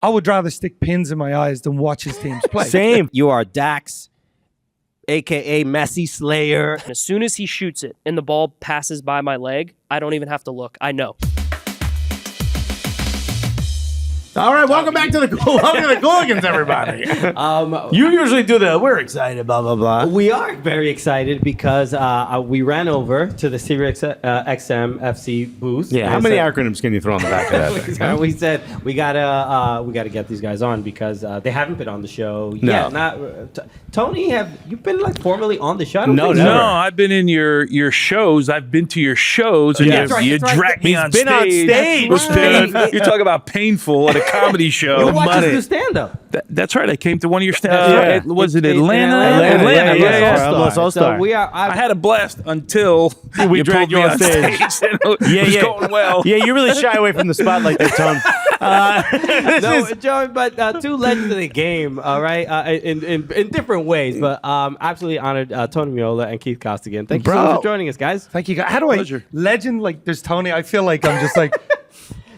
I would rather stick pins in my eyes than watch his teams play. Same. You are Dax, a.k.a. Messi Slayer. As soon as he shoots it and the ball passes by my leg, I don't even have to look. I know. All right, welcome back to the Cooligans, everybody. You usually do we're excited, blah, blah, blah. We are very excited because we ran over to the Sirius XM FC booth. Yeah, how many acronyms can you throw on the back of that thing? We said we gotta get these guys on because they haven't been on the show yet. Tony, have you been like formally on the show? No, I've been in your shows. I've been to your shows, and you dragged me on stage. Been on stage. You're talking about painful at a comedy show. You watched us do stand-up. That's right. I came to one of your stand-ups. Was it Atlanta? Atlanta. Yeah. All-Star. So I had a blast until we dragged you on stage. It was going well. Yeah, you really shy away from the spotlight there, Tone. Joey, but two legends of the game, all right, in different ways, but absolutely honored Tony Meola and Keith Costigan. Thank you so much for joining us, guys. Thank you, guys. How do Pleasure. legend, like, there's Tony, I feel like I'm just like...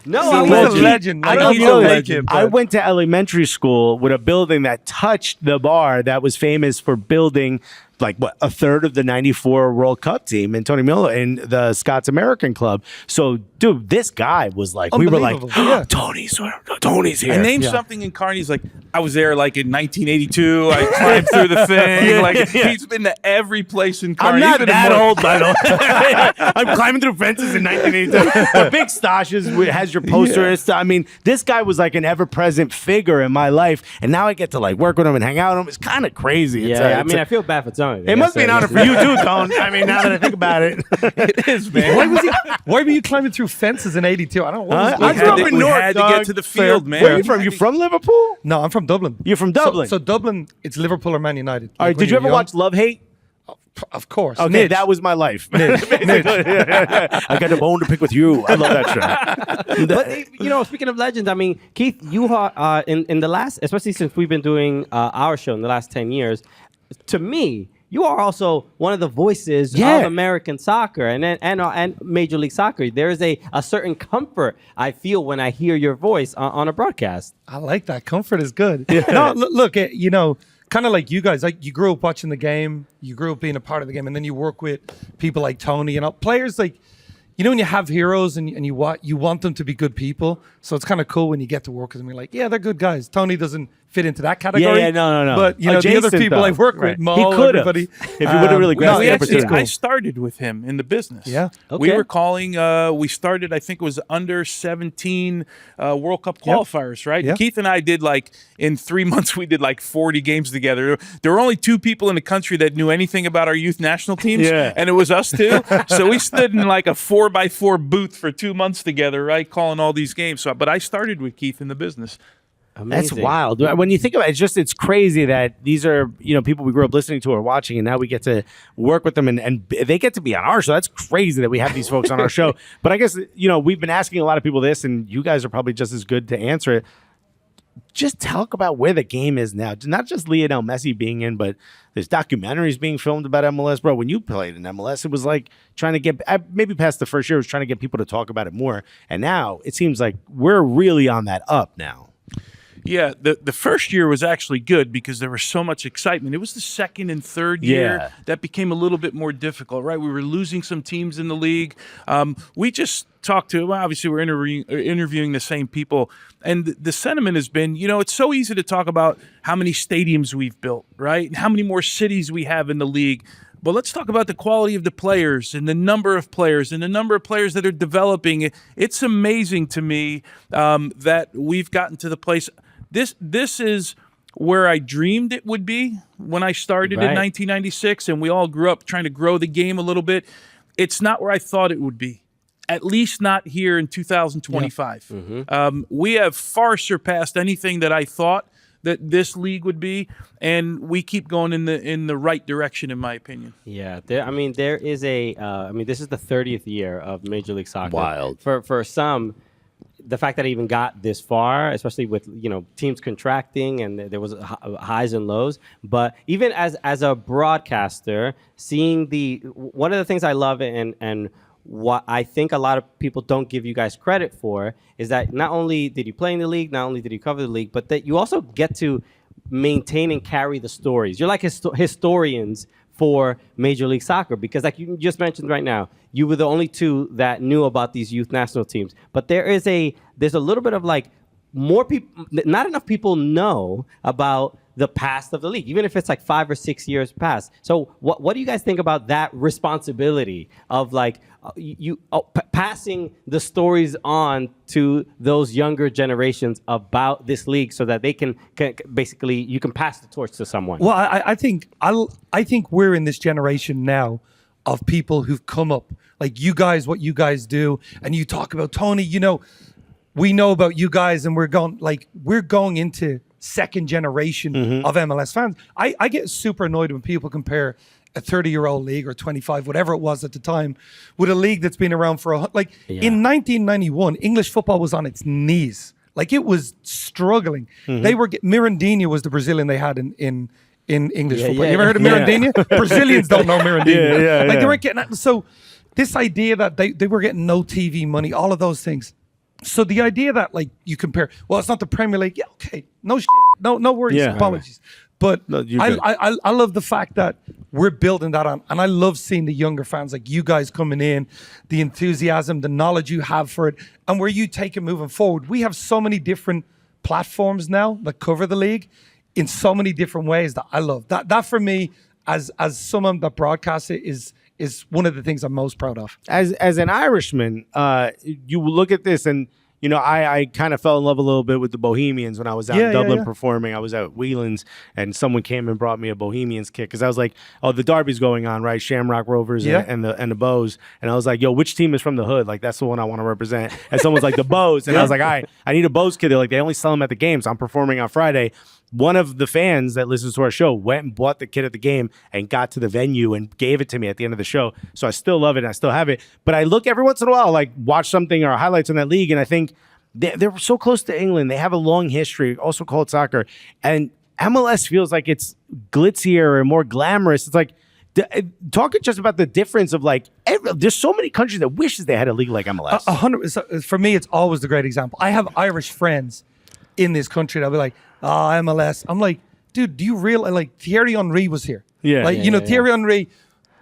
No, he's a legend. I don't know. I went to elementary school with a building that touched the bar that was famous for building like a third of the '94 World Cup team, and Tony Meola in the Scots American Club. So, dude, this guy was like, we were like, Tony's here. I named something in Carney. He's like, I was there like in 1982. I climbed through the thing. He's been to every place in Carney. I'm not that old, by the way. I'm climbing through fences in 1982. But Big Stosh has your poster. Yeah. I mean, this guy was like an ever-present figure in my life, and now I get to like work with him and hang out with him. It's kind of crazy. I feel bad for Tony. It must be an honor for you too, Tone. I mean, now that I think about it, it is, man. Why were you climbing through fences in '82? I don't know. I grew up in North. We had to get to the field, man. Where are you from? You from Liverpool? No, I'm from Dublin. You're from Dublin. So Dublin, it's Liverpool or Man United. All right. Did you ever watch Love Hate? Of course. Okay, that was my life. I got a bone to pick with you. I love that show. But speaking of legends, I mean, Keith, you are in the last, especially since we've been doing our show in the last 10 years. To me, you are also one of the voices of American soccer and Major League Soccer. There is a certain comfort I feel when I hear your voice on a broadcast. I like that. Comfort is good. No, look, kind of like you guys. Like, you grew up watching the game, you grew up being a part of the game, and then you work with people like Tony, players like, when you have heroes and you want them to be good people. So it's kind of cool when you get to work with them. You're like, yeah, they're good guys. Tony doesn't fit into that category. Yeah, no. But the other people I've worked with, Mo, he could everybody. If you would have really grasped the opportunity. I started with him in the business. Yeah. Okay. We were calling, we started, I think it was under 17 World Cup qualifiers, right? Yep. Keith and I did in 3 months, we did 40 games together. There were only 2 people in the country that knew anything about our youth national teams, and it was us two. So we stood in a 4x4 booth for 2 months together, right, calling all these games. But I started with Keith in the business. Amazing. That's wild. When you think about it, it's crazy that these are, people we grew up listening to or watching, and now we get to work with them and they get to be on our show. That's crazy that we have these folks on our show. But I guess, we've been asking a lot of people this, and you guys are probably just as good to answer it. Just talk about where the game is now. Not just Lionel Messi being in, but there's documentaries being filmed about MLS. Bro, when you played in MLS, it was like trying to get, maybe past the first year, it was trying to get people to talk about it more. And now it seems like we're really on that up now. Yeah, the first year was actually good because there was so much excitement. It was the second and third year that became a little bit more difficult, right? We were losing some teams in the league. We just talked to, obviously we're interviewing the same people, and the sentiment has been, it's so easy to talk about how many stadiums we've built, right? And how many more cities we have in the league. But let's talk about the quality of the players and the number of players and the number of players that are developing. It's amazing to me that we've gotten to the place. This is where I dreamed it would be when I started in 1996, and we all grew up trying to grow the game a little bit. It's not where I thought it would be, at least not here in 2025. Yeah. Mm-hmm. We have far surpassed anything that I thought that this league would be, and we keep going in the right direction, in my opinion. Yeah, there is this is the 30th year of Major League Soccer. Wild. For some, the fact that I even got this far, especially with teams contracting and there was highs and lows, but even as a broadcaster, seeing one of the things I love and what I think a lot of people don't give you guys credit for is that not only did you play in the league, not only did you cover the league, but that you also get to maintain and carry the stories. You're like historians for Major League Soccer, because like you just mentioned right now, you were the only two that knew about these youth national teams. But there's a little bit of like more people, not enough people know about the past of the league, even if it's like 5 or 6 years past. So what do you guys think about that responsibility of like passing the stories on to those younger generations about this league so that they can basically, you can pass the torch to someone? Well, I think we're in this generation now of people who've come up like you guys, what you guys do, and you talk about Tony. You know, we know about you guys, and we're going into second generation of MLS fans. I get super annoyed when people compare a 30-year-old league or 25, whatever it was at the time, with a league that's been around for in 1991, English football was on its knees. Like, it was struggling. They were Mirandinha was the Brazilian they had in English football. You ever heard of Mirandinha? Brazilians don't know Mirandinha. They weren't getting so this idea that they were getting no TV money, all of those things. So the idea that like you compare, well, it's not the Premier League. Yeah, okay, no worries, apologies. But No, I love the fact that we're building that on, and I love seeing the younger fans like you guys coming in, the enthusiasm, the knowledge you have for it, and where you take it moving forward. We have so many different platforms now that cover the league in so many different ways that I love. That for me, as someone that broadcasts it, is one of the things I'm most proud of. As an Irishman, you look at this and, you know, I kind of fell in love a little bit with the Bohemians when I was out in Dublin performing. I was at Whelan's and someone came and brought me a Bohemians kit because I was like, oh, the derby's going on, right? Shamrock Rovers and the Bows. And I was like, yo, which team is from the hood? Like, that's the one I want to represent. And someone's like, the Bows. And I was like, all right, I need a Bows kit. They're like, they only sell them at the games. I'm performing on Friday. One of the fans that listens to our show went and bought the kit at the game and got to the venue and gave it to me at the end of the show. So I still love it and I still have it. But I look every once in a while, like watch something or highlights on that league, and I think they're so close to England. They have a long history, also called soccer. And MLS feels like it's glitzier and more glamorous. It's like, talk just about the difference of like, there's so many countries that wishes they had a league like MLS. 100%. For me, it's always the great example. I have Irish friends in this country that'll be like, MLS. I'm like, dude, do you realize, like, Thierry Henry was here. Thierry Henry,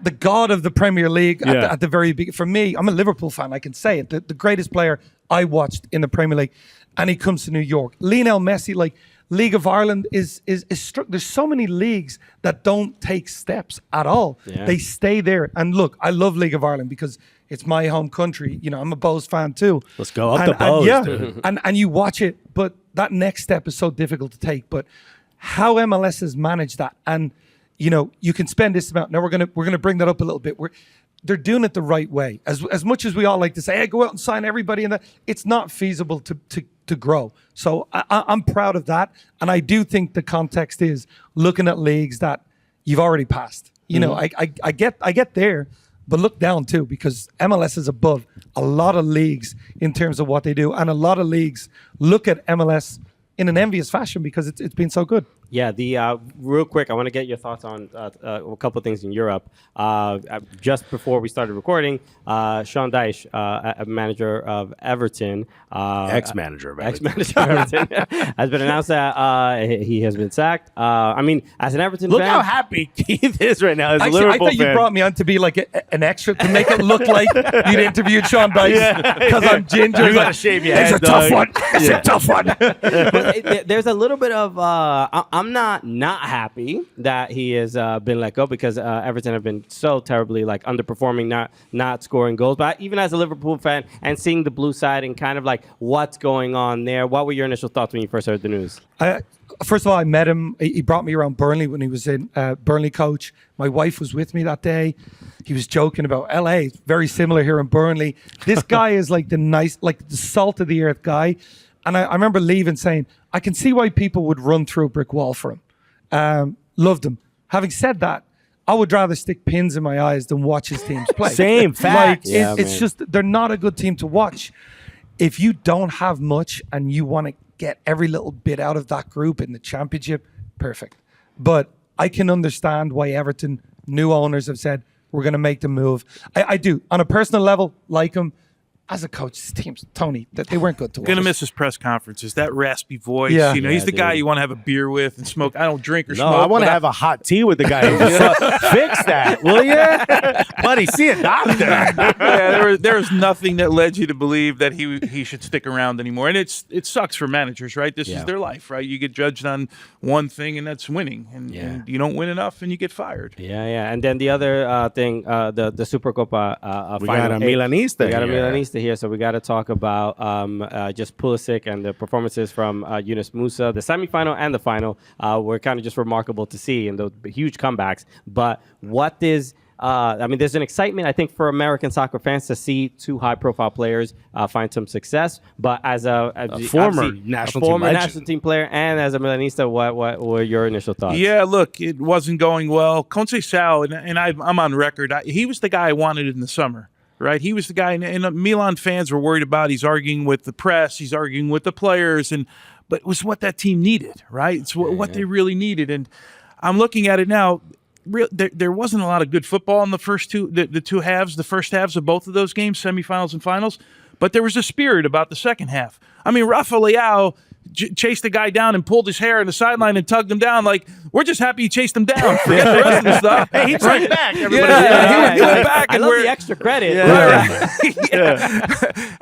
the god of the Premier League at the very beginning. For me, I'm a Liverpool fan, I can say it. The greatest player I watched in the Premier League, and he comes to New York. Lionel Messi, like, League of Ireland is there's so many leagues that don't take steps at all. Yeah. They stay there. And look, I love League of Ireland because it's my home country. You know, I'm a Bows fan too. Let's go up the Bows. And you watch it, but that next step is so difficult to take. But how MLS has managed that, and you know, you can spend this amount. Now we're gonna bring that up a little bit. They're doing it the right way. As much as we all like to say, hey, go out and sign everybody, and that it's not feasible to grow. So I'm proud of that, and I do think the context is looking at leagues that you've already passed. You know, I get there, but look down too, because MLS is above a lot of leagues in terms of what they do, and a lot of leagues look at MLS in an envious fashion because it's been so good. Yeah, real quick, I want to get your thoughts on a couple of things in Europe. Just before we started recording, Sean Dacha, a manager of Everton, ex-manager of Everton, has been announced that he has been sacked. I mean, as an Everton look fan, how happy Keith is right now as a Actually, Liverpool I thought fan. you brought me on to be like an extra to make it look like you'd interviewed Sean Dacha because I'm ginger. You gotta shave your head. It's a tough one. It's a tough one. But there's a little bit of I'm not happy that he has been let go because Everton have been so terribly like underperforming, not scoring goals. But even as a Liverpool fan and seeing the blue side and kind of like what's going on there, what were your initial thoughts when you first heard the news? First of all, I met him. He brought me around Burnley when he was in Burnley coach. My wife was with me that day. He was joking about LA. It's very similar here in Burnley. This guy is like the salt of the earth guy. And I remember leaving saying, I can see why people would run through a brick wall for him. Loved him. Having said that, I would rather stick pins in my eyes than watch his teams play. Same fact. Like, it's just, they're not a good team to watch. If you don't have much and you want to get every little bit out of that group in the championship, perfect. But I can understand why Everton, new owners have said, we're going to make the move. I do. On a personal level, like him. As a coach, his teams, Tony, that they weren't good to watch. Gonna miss his press conferences. That raspy voice. Yeah. He's the guy dude. you want to have a beer with and smoke. I don't drink or No, smoke. I want but to have a hot tea with the guy. Fix that, will you? Buddy, see a doctor. Yeah, there was nothing that led you to believe that he should stick around anymore. And it sucks for managers, right? This is their life, right? You get judged on one thing, and that's winning, and you don't win enough, and you get fired. Yeah. And then the other thing, the Supercopa We final. got a Milanista. We got a here. Milanista here, so we got to talk about just Pulisic and the performances from Yunus Musah. The semifinal and the final were kind of just remarkable to see, and the huge comebacks. But what is there's an excitement, I think, for American soccer fans to see two high-profile players find some success. But as a former obviously, national a team former legend. national team player, and as a Milanista, what were your initial thoughts? Yeah, look, it wasn't going well. Conceição, and I'm on record. He was the guy I wanted in the summer. Right, he was the guy, and Milan fans were worried about. He's arguing with the press, he's arguing with the players, but it was what that team needed. Right, it's what they really needed. And I'm looking at it now. There wasn't a lot of good football in the first the first halves of both of those games, semifinals and finals. But there was a spirit about the second half. I mean, Rafa Leao chased the guy down and pulled his hair in the sideline and tugged him down. Like, we're just happy he chased him down. Forget the rest of the stuff. Hey, he tried back. Everybody. He went back. I And love the extra credit.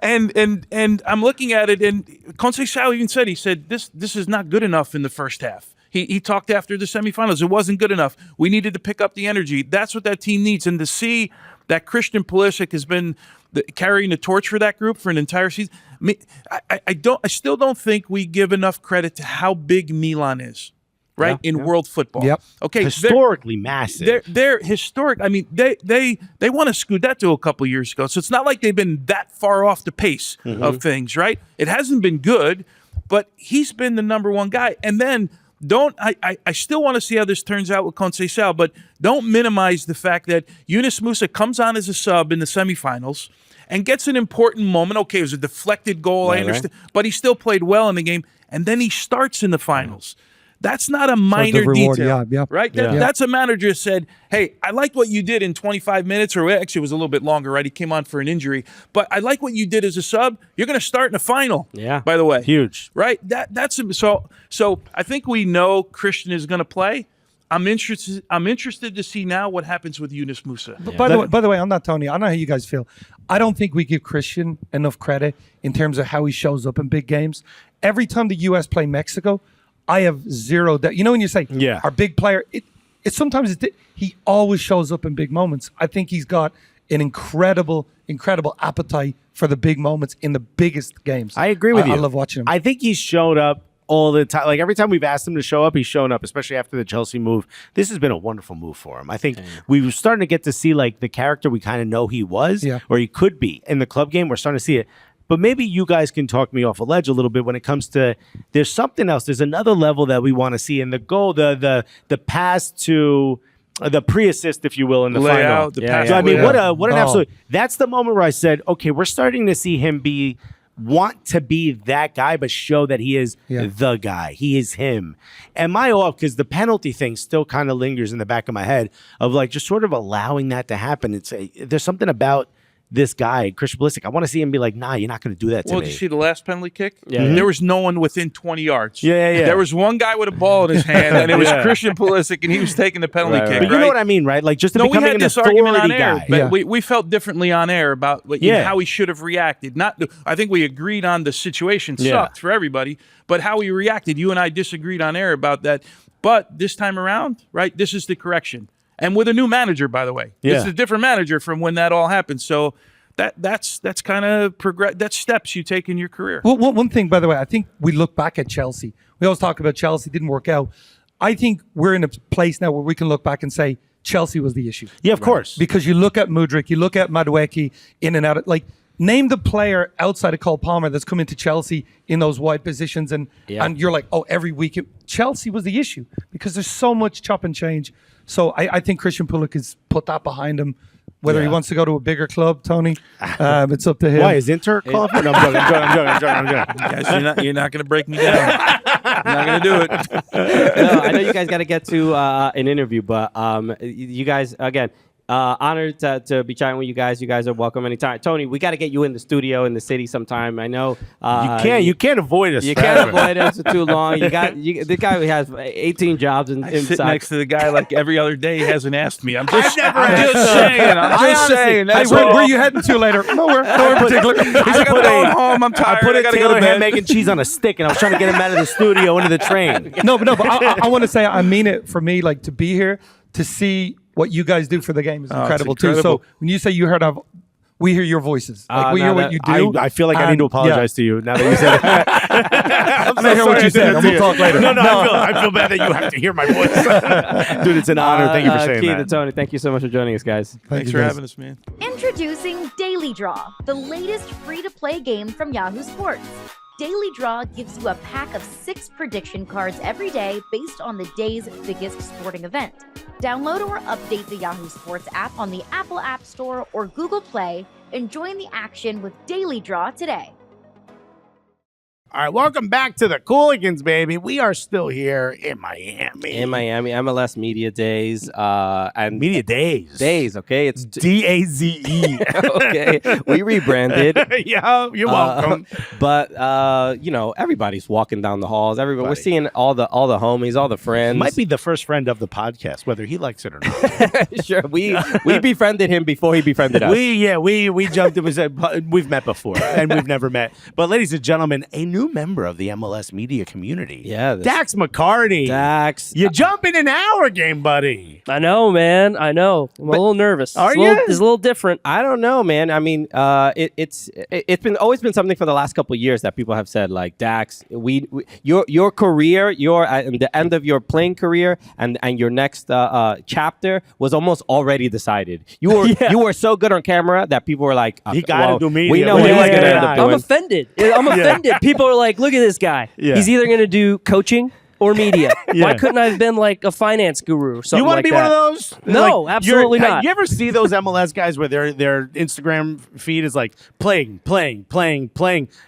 And I'm looking at it, and Conceição even said, this is not good enough in the first half. He talked after the semifinals. It wasn't good enough. We needed to pick up the energy. That's what that team needs. And to see that Christian Pulisic has been carrying the torch for that group for an entire season. I still don't think we give enough credit to how big Milan is, right, in world football. Yep. Okay, Historically massive. They're historic. I mean, they won a Scudetto a couple years ago, so it's not like they've been that far off the pace of things, right? It hasn't been good, but he's been the number one guy. And then I still want to see how this turns out with Conceição, but don't minimize the fact that Yunus Musah comes on as a sub in the semifinals and gets an important moment. Okay, it was a deflected goal, I understand, but he still played well in the game, and then he starts in the finals. That's not a minor reward, detail, yeah. right? That's a manager said, hey, I like what you did in 25 minutes, or actually it was a little bit longer, right? He came on for an injury, but I like what you did as a sub. You're going to start in the final, by the way. Huge. Right? That's so I think we know Christian is going to play. I'm interested to see now what happens with Yunus Musah. By the way, on that, Tony, I don't know how you guys feel. I don't think we give Christian enough credit in terms of how he shows up in big games. Every time the U.S. play Mexico, I have zero doubt. You know when you say our big player, he always shows up in big moments. I think he's got an incredible appetite for the big moments in the biggest games. I agree with you. I love watching him. I think he's showed up all the time. Like every time we've asked him to show up, he's shown up, especially after the Chelsea move. This has been a wonderful move for him. I think we were starting to get to see like the character we kind of know he was or he could be in the club game. We're starting to see it. But maybe you guys can talk me off a ledge a little bit when it comes to there's something else. There's another level that we want to see in the goal, the pass to the pre-assist, if you will, in the final. So, I mean, what an absolute. That's the moment where I said, okay, we're starting to see him want to be that guy, but show that he is the guy. He is him. And my off, because the penalty thing still kind of lingers in the back of my head of like just sort of allowing that to happen. There's something about this guy, Christian Pulisic. I want to see him be like, nah, you're not going to do that to me. Well, did you see the last penalty kick? Yeah. There was no one within 20 yards. Yeah. There was one guy with a ball in his hand, and it was Christian Pulisic, and he was taking the penalty kick. But you know what I mean, right? Like just to we becoming had an this argument on authority air, guy. but we felt differently on air about how he should have reacted. I think we agreed on the situation sucked for everybody, but how he reacted, you and I disagreed on air about that. But this time around, right, this is the correction. And with a new manager, by the way. It's a different manager from when that all happened. So that's kind of that's steps you take in your career. Well, one thing, by the way, I think we look back at Chelsea. We always talk about Chelsea didn't work out. I think we're in a place now where we can look back and say Chelsea was the issue. Yeah, of course. Because you look at Mudryk, you look at Madueke in and out. Like, name the player outside of Cole Palmer that's come into Chelsea in those wide positions, and you're like, oh, every week. Chelsea was the issue because there's so much chop and change. So I think Christian Pulisic has put that behind him. Whether he wants to go to a bigger club, Tony, it's up to him. Why is Inter calling for him? I'm joking. Guys, you're not going to break me down. You're not going to do it. No, I know you guys got to get to an interview, but you guys, again, Honored to be chatting with you guys. You guys are welcome anytime. Tony, we got to get you in the studio in the city sometime. I know you can't avoid us. You can't avoid us for too long. The guy who has 18 jobs I sit inside. next to the guy like every other day. He hasn't asked me. I'm just saying. Hey, where are you heading to later? Nowhere particular. He's like, I'm going home. I'm tired. I put I a gotta go Taylor to ham, bed. egg, and cheese on a stick, and I was trying to get him out of the studio into the train. No, but I want to say I mean it for me, like to be here to see what you guys do for the game is incredible too. So when you say you heard of, we hear your voices. Like we hear what you do. I feel like I need to apologize to you now that you said it. I hear what you said. And we'll talk later. No, I feel bad that you have to hear my voice. Dude, it's an honor. Thank you for saying Keith that. and Tony, thank you so much for joining us, guys. Thanks for having us, man. Introducing Daily Draw, the latest free-to-play game from Yahoo Sports. Daily Draw gives you a pack of 6 prediction cards every day based on the day's biggest sporting event. Download or update the Yahoo Sports app on the Apple App Store or Google Play and join the action with Daily Draw today. All right, welcome back to the Cooligans, baby. We are still here in Miami. In Miami, MLS Media Days. And Media Days. Days, okay? It's DAZE. okay. We rebranded. Yeah, you're welcome. But everybody's walking down the halls. We're seeing all the homies, all the friends. Might be the first friend of the podcast, whether he likes it or not. Sure. We befriended him before he befriended us. We jumped and said we've met before and we've never met. But ladies and gentlemen, a new member of the MLS media community. Yeah, Dax McCarty. Dax. You jumping in our game, buddy. I know, man. I know. I'm a little nervous. Are It's you? It's a little different. I don't know, man. I mean, it's always been something for the last couple of years that people have said, like, Dax, your career, you're at the end of your playing career, and your next chapter was almost already decided. You were so good on camera that people were like, He gotta do media. We know What what do you he's like gonna to end up do? I'm doing. offended. I'm offended. People are like, look at this guy. Yeah. He's either going to do coaching or media. Yeah. Why couldn't I have been like a finance guru or something You want like to be that? one of those? No, absolutely not. You ever see those MLS guys where their Instagram feed is like playing,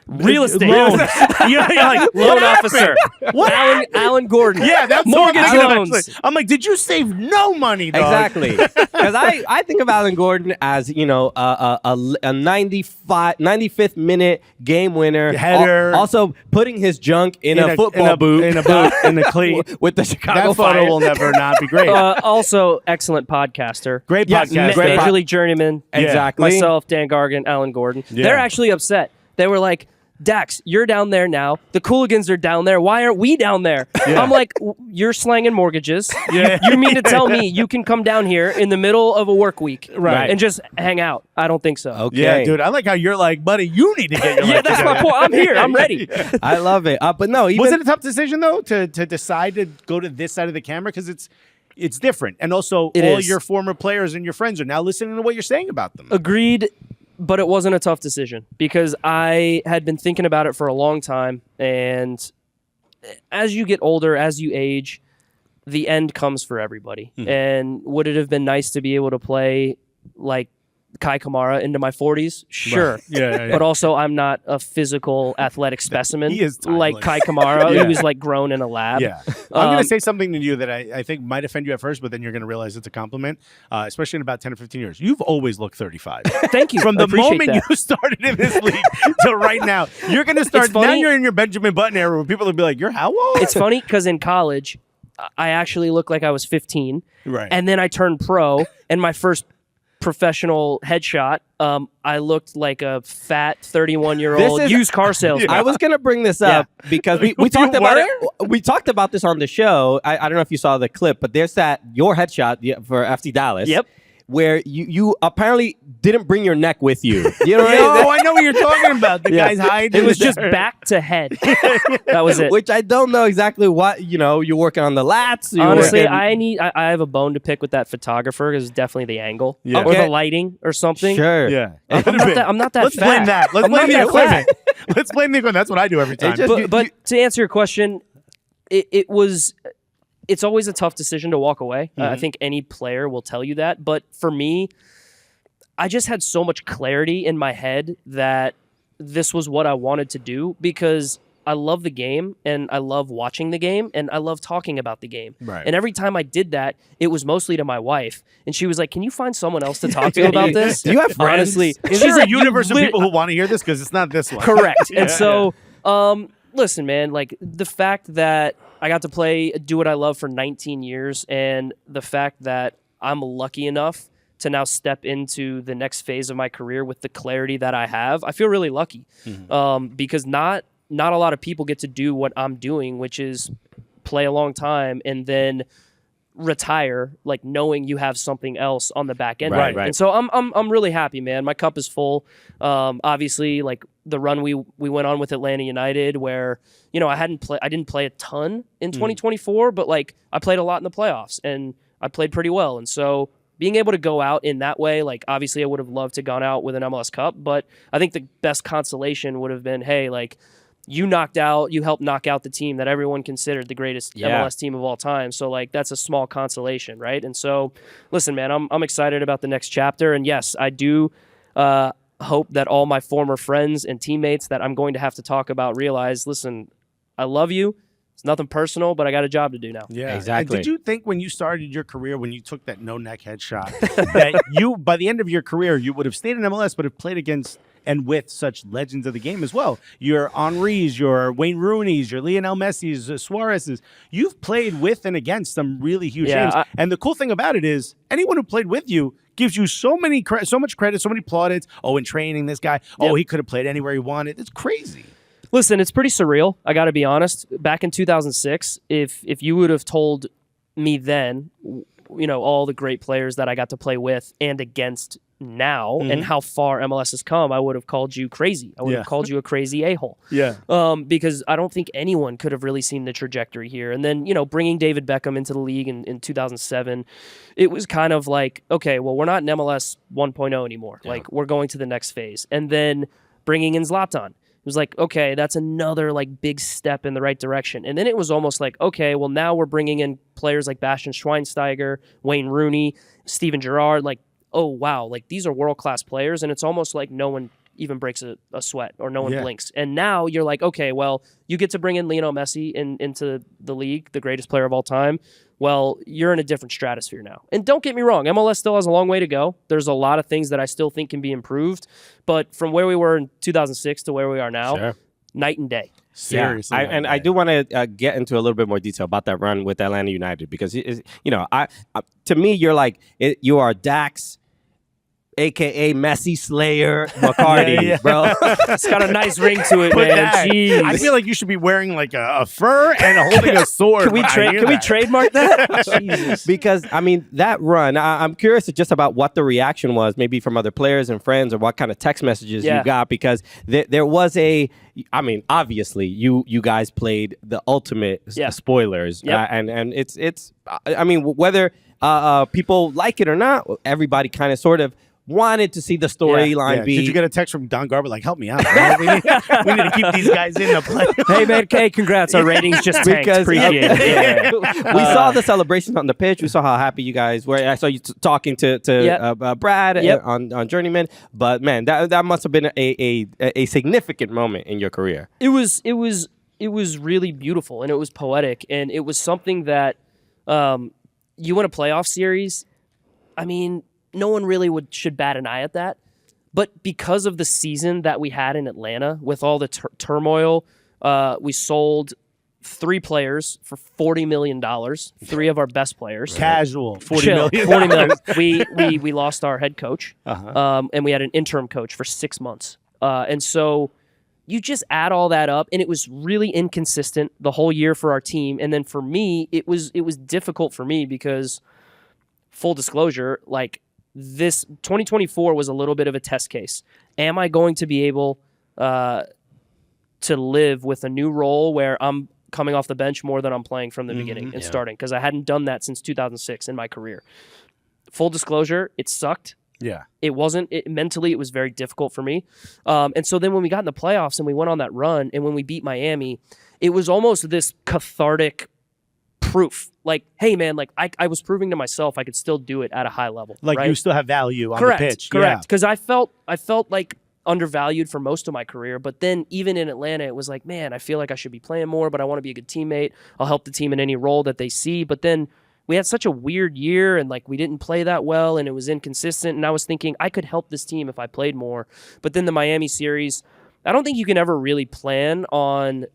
Real estate. loans? You're like Loan what officer. What? Alan Gordon. Yeah, that's Mortgage what I'm thinking of, loans. actually. I'm like, did you save no money, dog? Exactly, because I think of Alan Gordon as a 95th minute game winner, Header. also putting his junk in a football boot, in a cleat. with the Chicago That photo Fire. will never not be great. Also, excellent podcaster. Great Yes, podcast. great Major League Journeyman. Exactly. Myself, Dan Gargan, Alan Gordon. Yeah. They're actually upset. They were like, Dax, you're down there now. The Cooligans are down there. Why aren't we down there? I'm like, you're slanging mortgages. Yeah. You mean to tell me you can come down here in the middle of a work week Right. and just hang out? I don't think so. Okay. Yeah, dude. I like how you're like, buddy, you need to get your Yeah, life that's together. my point. I'm here. I'm ready. I love it. But no, even Was it a tough decision though to decide to go to this side of the camera because it's different, and also It all is. your former players and your friends are now listening to what you're saying about them. Agreed, but it wasn't a tough decision because I had been thinking about it for a long time. And as you get older, as you age, the end comes for everybody. And would it have been nice to be able to play like Kai Kamara into my 40s? Sure. Yeah. But also, I'm not a physical athletic specimen He is like timeless. Kai Kamara, Yeah. who was like grown in a lab. Yeah. I'm going to say something to you that I think might offend you at first, but then you're going to realize it's a compliment, especially in about 10 or 15 years. You've always looked 35. Thank you. From I the appreciate moment that. you started in this league to right now, you're going to start. It's funny. Now you're in your Benjamin Button era where people will be like, you're how old? It's funny because in college, I actually looked like I was 15. Right. And then I turned pro, and my first professional headshot, I looked like a fat 31-year-old This is- used car salesman. I was gonna bring this up because we You talked about were? it. We talked about this on the show. I don't know if you saw the clip, but there's your headshot for FC Dallas. Yep. Where you apparently didn't bring your neck with you. You know what I mean? Oh, I know what you're talking about. The guy's hiding. It was just back to head. That was it. Which I don't know exactly what, you're working on the lats. you're Honestly, working- I have a bone to pick with that photographer because it's definitely the angle Yeah. or Okay. the lighting or something. Sure. Yeah. I'm not that Let's fat. blame that. Let's I'm blame not the that fat. equipment. Let's blame the equipment. That's what I do every time. just- But to answer your question, it's always a tough decision to walk away. I think any player will tell you that. But for me, I just had so much clarity in my head that this was what I wanted to do because I love the game, and I love watching the game, and I love talking about the game. Right. And every time I did that, it was mostly to my wife, and she was like, "Can you find someone else to talk to about this?" Do you have friends? Honestly, Is she's there a like, universe of "You people who want to hear this? Because it's not this one. Correct. And so, listen, man, like the fact that I got to do what I love for 19 years, and the fact that I'm lucky enough to now step into the next phase of my career with the clarity that I have, I feel really lucky, because not a lot of people get to do what I'm doing, which is play a long time and then retire, like knowing you have something else on the back end. Right. And so I'm really happy, man. My cup is full. Obviously, like the run we went on with Atlanta United, where I didn't play a ton in 2024, but like I played a lot in the playoffs and I played pretty well. And so being able to go out in that way, like obviously I would have loved to gone out with an MLS Cup, but I think the best consolation would have been, hey, like you helped knock out the team that everyone considered the greatest MLS team of all time. So like that's a small consolation, right? And so listen, man, I'm excited about the next chapter. And yes, I do hope that all my former friends and teammates that I'm going to have to talk about realize, listen, I love you. It's nothing personal, but I got a job to do now. Yeah, exactly. And did you think when you started your career, when you took that no-neck headshot, that you, by the end of your career, you would have stayed in MLS, but have played against and with such legends of the game as well? Your Henrys, your Wayne Rooney's, your Lionel Messi's, Suarez's. You've played with and against some really huge names. And the cool thing about it is anyone who played with you gives you so much credit, so many plaudits. Oh, in training, this guy, he could have played anywhere he wanted. It's crazy. Listen, it's pretty surreal. I got to be honest. Back in 2006, if you would have told me then, all the great players that I got to play with and against now and how far MLS has come, I would have called you crazy. I would have called you a crazy a-hole. Yeah. Because I don't think anyone could have really seen the trajectory here. And then, bringing David Beckham into the league in 2007, it was kind of like, okay, well, we're not in MLS 1.0 anymore. Like, we're going to the next phase. And then bringing in Zlatan. It was like, okay, that's another like big step in the right direction. And then it was almost like, okay, well, now we're bringing in players like Bastian Schweinsteiger, Wayne Rooney, Steven Gerrard. Like, oh, wow, like these are world-class players. And it's almost like no one even breaks a sweat or no one blinks. And now you're like, okay, well, you get to bring in Lionel Messi into the league, the greatest player of all time. Well, you're in a different stratosphere now. And don't get me wrong, MLS still has a long way to go. There's a lot of things that I still think can be improved. But from where we were in 2006 to where we are now, night and day. Seriously. I do want to get into a little bit more detail about that run with Atlanta United because, to me, you're like, you are Dax, a.k.a. Messi Slayer McCarty, bro. It's got a nice ring to it, man. Jeez. I feel like you should be wearing like a fur and holding a sword. Can we trademark that? Jesus. Because, I mean, that run, I'm curious just about what the reaction was, maybe from other players and friends or what kind of text messages you got, because there was obviously, you guys played the ultimate spoilers. And it's whether people like it or not, everybody kind of sort of wanted to see the storyline be. Did you get a text from Don Garber like, help me out? we need to keep these guys in the play. Hey, man, congrats. Our ratings just tanked. Appreciate it. We saw the celebrations on the pitch. We saw how happy you guys were. I saw you talking to Brad on Journeyman. But, man, that must have been a significant moment in your career. It was really beautiful, and it was poetic, and it was something that you win a playoff series. I mean, no one really should bat an eye at that. But because of the season that we had in Atlanta, with all the turmoil, we sold 3 players for $40 million, 3 of our best players. Casual, $40 million. We lost our head coach, and we had an interim coach for 6 months. And so you just add all that up, and it was really inconsistent the whole year for our team. And then for me, it was difficult for me because, full disclosure, like, this 2024 was a little bit of a test case. Am I going to be able to live with a new role where I'm coming off the bench more than I'm playing from the beginning and starting? Because I hadn't done that since 2006 in my career. Full disclosure, it sucked. Yeah. It wasn't. Mentally, it was very difficult for me. And so then when we got in the playoffs and we went on that run and when we beat Miami, it was almost this cathartic proof. Like, hey, man, like I was proving to myself I could still do it at a high level. Like, right? you still have value on the pitch. Correct. Because I felt like undervalued for most of my career. But then even in Atlanta, it was like, man, I feel like I should be playing more, but I want to be a good teammate. I'll help the team in any role that they see. But then we had such a weird year, and like we didn't play that well, and it was inconsistent. And I was thinking I could help this team if I played more. But then the Miami series, I don't think you can ever really plan on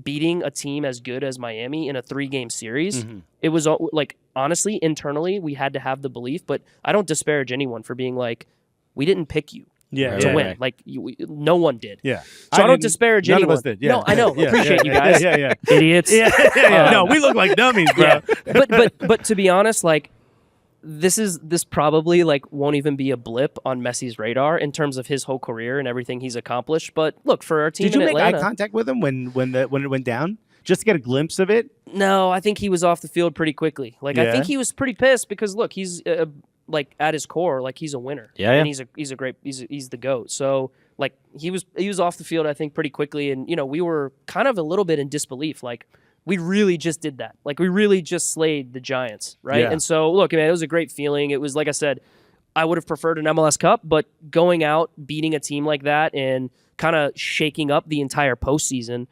beating a team as good as Miami in a 3-game series. It was like, honestly, internally, we had to have the belief, but I don't disparage anyone for being like, we didn't pick you to win. Like, no one did. Yeah. So I don't disparage none anyone. of us did. Yeah. No, I know. Appreciate you guys. Idiots. No, we look like dummies, bro. But to be honest, like, this probably like won't even be a blip on Messi's radar in terms of his whole career and everything he's accomplished. But look, for our team Did you in make Atlanta, eye contact with him when it went down? Just to get a glimpse of it? no, I think he was off the field pretty quickly. Like, I think he was pretty pissed because look, he's like at his core, like he's a winner. And he's the GOAT. So like he was off the field, I think, pretty quickly, and we were kind of a little bit in disbelief, like. We really just did that. Like, we really just slayed the Giants, right? Yeah. And so, look, man, it was a great feeling. It was, like I said, I would have preferred an MLS Cup, but going out, beating a team like that, and kind of shaking up the entire postseason,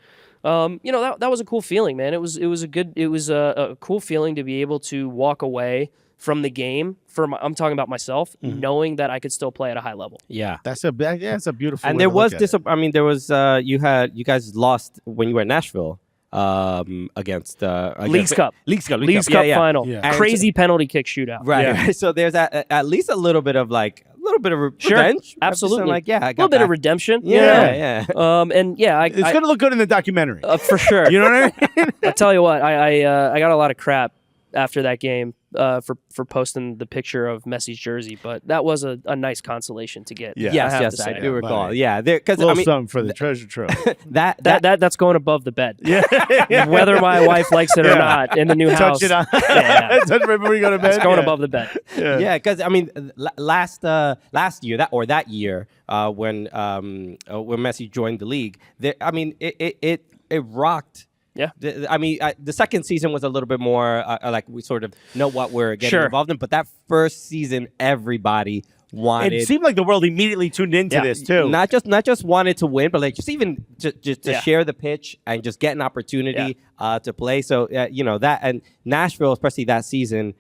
that was a cool feeling, man. It was a cool feeling to be able to walk away from the game. I'm talking about myself, knowing that I could still play at a high level. Yeah. That's a beautiful. And way there to was look at it. I mean, there was you guys lost when you were in Nashville. Against Leagues Cup final. Yeah. Crazy penalty kick shootout. Right. So there's at least a little bit of revenge. Absolutely. Like, I got a little bit of back. redemption. Yeah. It's going to look good in the documentary. For sure. You know what I mean? I'll tell you what, I got a lot of crap after that game for posting the picture of Messi's jersey, but that was a nice consolation to get. Yeah. Yes, I do recall. Yeah, because Little something for the treasure trove. That's going above the bed. Yeah. Whether my wife likes it or not in the new house. Touch it on. Yeah. Touch it right before you go to bed. It's going above the bed. Yeah, because I mean, last year that year when Messi joined the league, it rocked. Yeah. The second season was a little bit more like we sort of know what we're getting involved in, but that first season, everybody wanted. It seemed like the world immediately tuned into this too. Not just wanted to win, but like just to share the pitch and just get an opportunity to play. So that, and Nashville, especially that season,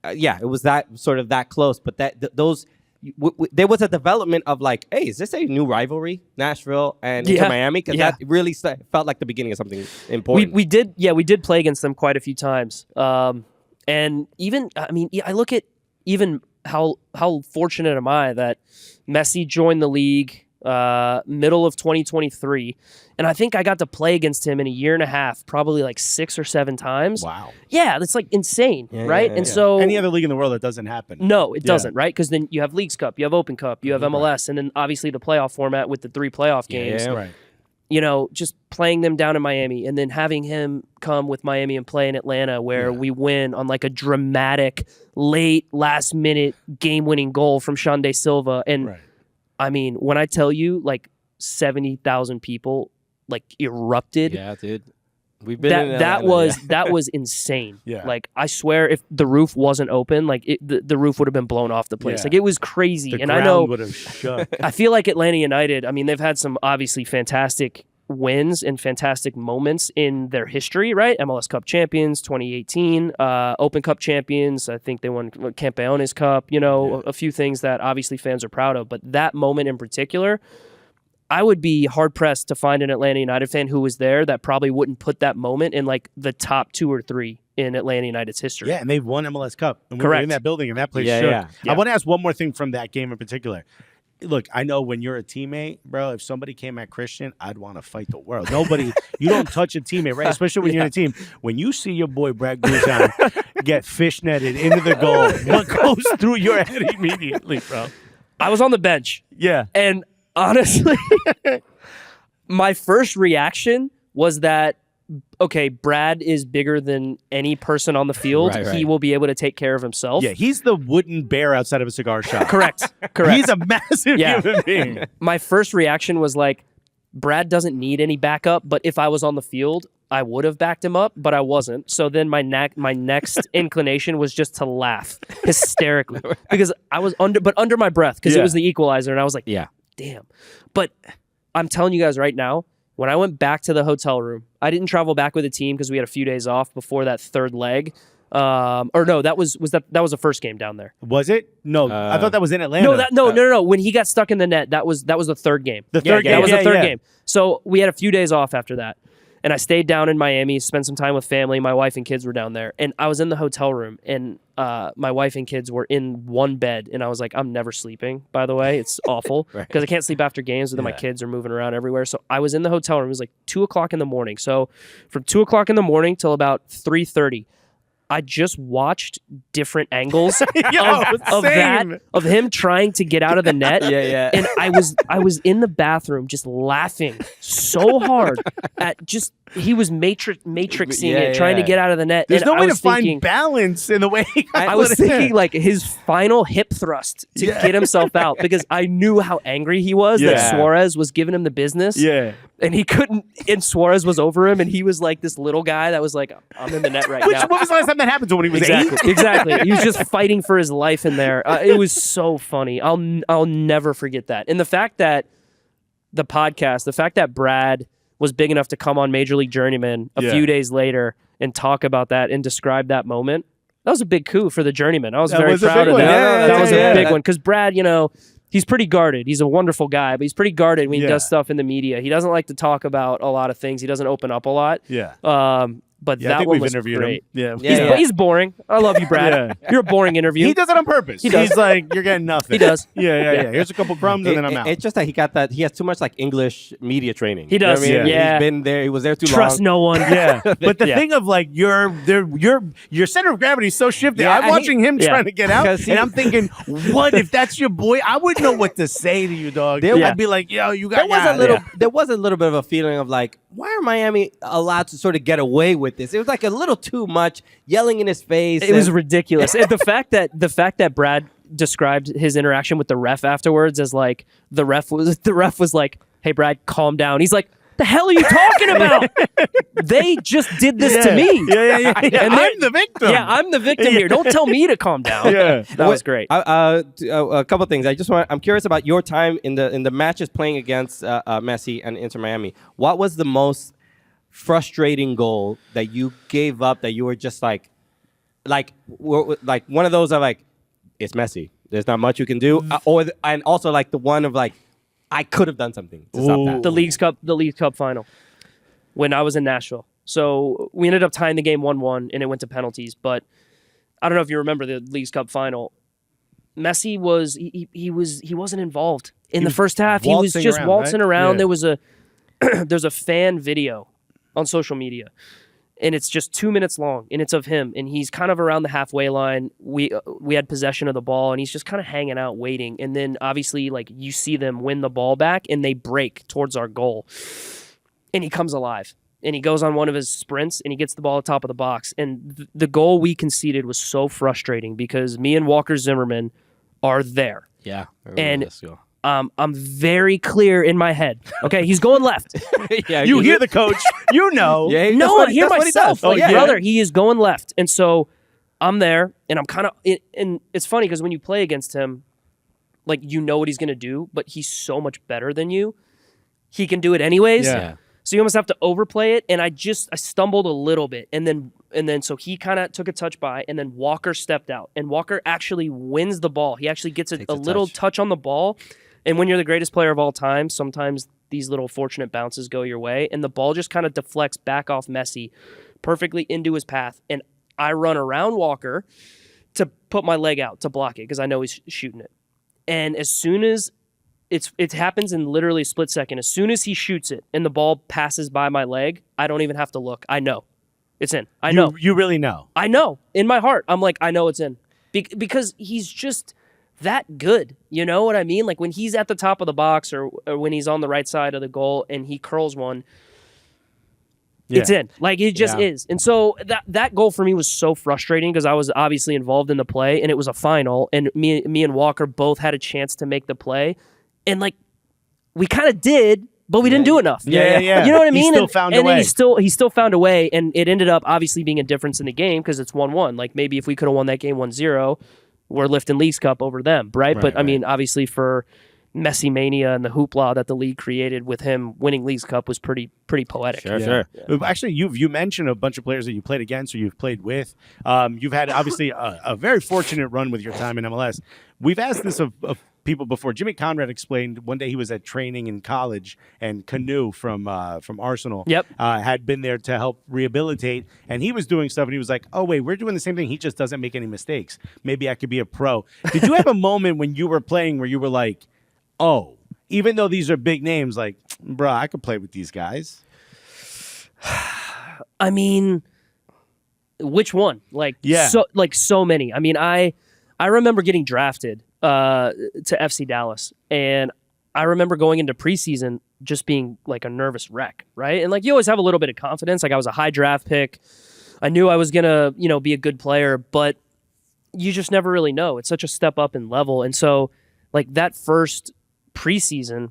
it was that sort of that close. But those. There was a development of like, hey, is this a new rivalry, Nashville and Inter Miami? Because that really felt like the beginning of something important. We did play against them quite a few times, and even I look at even how fortunate am I that Messi joined the league middle of 2023, and I think I got to play against him in a year and a half, probably like 6 or 7 times. Wow. Yeah, that's like insane, right? And so any other league in the world, that doesn't happen. No, it doesn't, right? Because then you have Leagues Cup, you have Open Cup, you have MLS, and then obviously the playoff format with the 3 playoff games. Yeah, right. Just playing them down in Miami, and then having him come with Miami and play in Atlanta, where we win on like a dramatic late last minute game winning goal from Sean Da Silva. And I mean, when I tell you, like 70,000 people like erupted. Yeah, dude. We've been that was insane. Yeah. Like, I swear, if the roof wasn't open, like the roof would have been blown off the place. Yeah. Like, it was crazy. The and ground I know would have shook. I feel like Atlanta United, I mean, they've had some obviously fantastic wins and fantastic moments in their history, right? MLS Cup champions, 2018, Open Cup champions. I think they won Campeones Cup, a few things that obviously fans are proud of. But that moment in particular, I would be hard-pressed to find an Atlanta United fan who was there that probably wouldn't put that moment in like the top 2 or 3 in Atlanta United's history. Yeah, and they've won MLS Cup. And we were Correct. in that building, and that place shook. Yeah. I want to ask one more thing from that game in particular. Look, I know when you're a teammate, bro, if somebody came at Christian, I'd want to fight the world. You don't touch a teammate, right? Especially when you're in a team. When you see your boy Brad Guzan get fishnetted into the goal, what goes through your head immediately, bro? I was on the bench. Yeah. And honestly, my first reaction was that, okay, Brad is bigger than any person on the field. Right. He will be able to take care of himself. Yeah, he's the wooden bear outside of a cigar shop. Correct. He's a massive human being. My first reaction was like, Brad doesn't need any backup, but if I was on the field, I would have backed him up, but I wasn't. So then my next inclination was just to laugh hysterically because I was under my breath because it was the equalizer, and I was like, damn. But I'm telling you guys right now, when I went back to the hotel room, I didn't travel back with the team because we had a few days off before that third leg. Or no, that was the first game down there. Was it? No, I thought that was in Atlanta. No. When he got stuck in the net, that was the third game. The third game. That was the third game. So we had a few days off after that. And I stayed down in Miami, spent some time with family. My wife and kids were down there. And I was in the hotel room, and my wife and kids were in one bed. And I was like, I'm never sleeping, by the way. It's awful because I can't sleep after games, and then my kids are moving around everywhere. So I was in the hotel room. It was like 2 o'clock in the morning. So from 2 o'clock in the morning till about 3:30, I just watched different angles of him trying to get out of the net. And I was in the bathroom just laughing so hard at just he was matrixing it, trying to get out of the net. There's and no I way to was thinking, find balance in the way. I was thinking like his final hip thrust to get himself out because I knew how angry he was that Suarez was giving him the business. Yeah. And he couldn't, and Suarez was over him, and he was like this little guy that was like, I'm in the net right now. When was the last time that happened to him? When he was 8? Exactly. He was just fighting for his life in there. It was so funny. I'll never forget that. And the fact that Brad was big enough to come on Major League Journeyman a few days later and talk about that and describe that moment, that was a big coup for the Journeyman. I was very proud of that. That was a big one because Brad, he's pretty guarded. He's a wonderful guy, but he's pretty guarded when he does stuff in the media. He doesn't like to talk about a lot of things. He doesn't open up a lot. Yeah. But I that think one we've was interviewed great. him. He's boring. I love you, Brad. You're a boring interview. He does it on purpose. He does. He's like, you're getting nothing. He does. Yeah. Here's a couple crumbs and then I'm out. It's just that he got that. He has too much like English media training. He does. You know what I mean? Yeah. He's been there. He was there too long. Trust no one. Yeah. But the thing of like your center of gravity is so shifted. Yeah, I'm watching him trying to get out, Because and I'm thinking, what if that's your boy? I wouldn't know what to say to you, dog. I'd be like, yo, you got. There was a little bit of a feeling of like, why are Miami allowed to sort of get away with this? It was like a little too much yelling in his face. It was ridiculous. And the fact that Brad described his interaction with the ref afterwards as like the ref was like, "Hey Brad, calm down." He's like, "The hell are you talking about? They just did this to me." Yeah. And I'm the victim. Yeah, I'm the victim here. Don't tell me to calm down. Yeah. That was great. A couple things. I'm curious about your time in the matches playing against Messi and Inter Miami. What was the most frustrating goal that you gave up that you were just like one of those of like, it's Messi. There's not much you can do, and also like the one of like, I could have done something to stop that. The League Cup final when I was in Nashville. So we ended up tying the game 1-1 and it went to penalties. But I don't know if you remember the League Cup final. Messi he wasn't involved in the first half. He was just waltzing around. Yeah. There's a fan video on social media, and it's just 2 minutes long, and it's of him, and he's kind of around the halfway line. We had possession of the ball, and he's just kind of hanging out, waiting. And then obviously, like, you see them win the ball back, and they break towards our goal, and he comes alive, and he goes on one of his sprints, and he gets the ball at the top of the box. And the goal we conceded was so frustrating because me and Walker Zimmerman are there. Yeah, and I'm very clear in my head. Okay, he's going left. You hear the coach. You know. I hear myself. Like, brother, he is going left. And so I'm there, and I'm kind of... And it's funny because when you play against him, like, you know what he's going to do, but he's so much better than you. He can do it anyways. Yeah. So you almost have to overplay it, and I stumbled a little bit, and then so he kind of took a touch by, and then Walker stepped out, and Walker actually wins the ball. He actually gets a little touch on the ball. And when you're the greatest player of all time, sometimes these little fortunate bounces go your way, and the ball just kind of deflects back off Messi perfectly into his path. And I run around Walker to put my leg out to block it because I know he's shooting it. And as soon as it happens in literally a split second, as soon as he shoots it and the ball passes by my leg, I don't even have to look. I know it's in. I know. You really know. I know. In my heart, I'm like, I know it's in. Because he's just that good. You know what I mean? Like when he's at the top of the box or when he's on the right side of the goal and he curls one, it's in. Like it just is. And so that goal for me was so frustrating because I was obviously involved in the play and it was a final and me and Walker both had a chance to make the play. And like we kind of did, but we didn't do enough. Yeah. You know what I mean? He still found a way. He still found a way, and it ended up obviously being a difference in the game because it's 1-1. Like maybe if we could have won that game 1-0, we're lifting Leagues Cup over them, right? But I mean, obviously for Messi mania and the hoopla that the league created with him winning Leagues Cup was pretty poetic. Sure. Actually, you mentioned a bunch of players that you played against or you've played with. You've had obviously a very fortunate run with your time in MLS. We've asked this of people before. Jimmy Conrad explained one day he was at training in college, and Canu from Arsenal had been there to help rehabilitate, and he was doing stuff, and he was like, "Oh wait, we're doing the same thing. He just doesn't make any mistakes. Maybe I could be a pro." Did you have a moment when you were playing where you were like, "Oh, even though these are big names, like, bro, I could play with these guys"? I mean, which one? So many. I mean, I remember getting drafted to FC Dallas, and I remember going into preseason just being like a nervous wreck, right? And like you always have a little bit of confidence. Like I was a high draft pick. I knew I was gonna, be a good player, but you just never really know. It's such a step up in level. And so like that first preseason,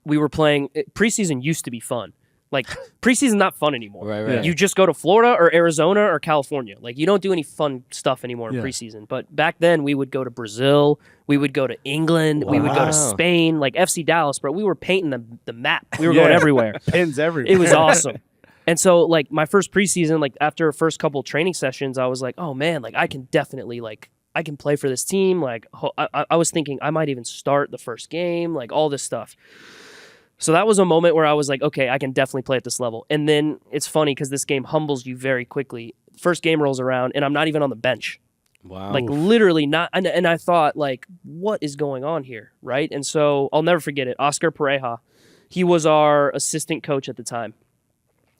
we were playing. Preseason used to be fun. Like preseason not fun anymore. Right. You just go to Florida or Arizona or California. Like you don't do any fun stuff anymore in preseason. But back then we would go to Brazil, we would go to England, we would go to Spain, like FC Dallas, bro. We were painting the map. We were going everywhere. Pins everywhere. It was awesome. And so like my first preseason, like after first couple training sessions, I was like, oh man, like I can definitely I can play for this team. Like I was thinking I might even start the first game, like all this stuff. So that was a moment where I was like, okay, I can definitely play at this level. And then it's funny because this game humbles you very quickly. First game rolls around, and I'm not even on the bench. Wow. Like literally not. And I thought, like, what is going on here, right? And so I'll never forget it. Oscar Pareja, he was our assistant coach at the time.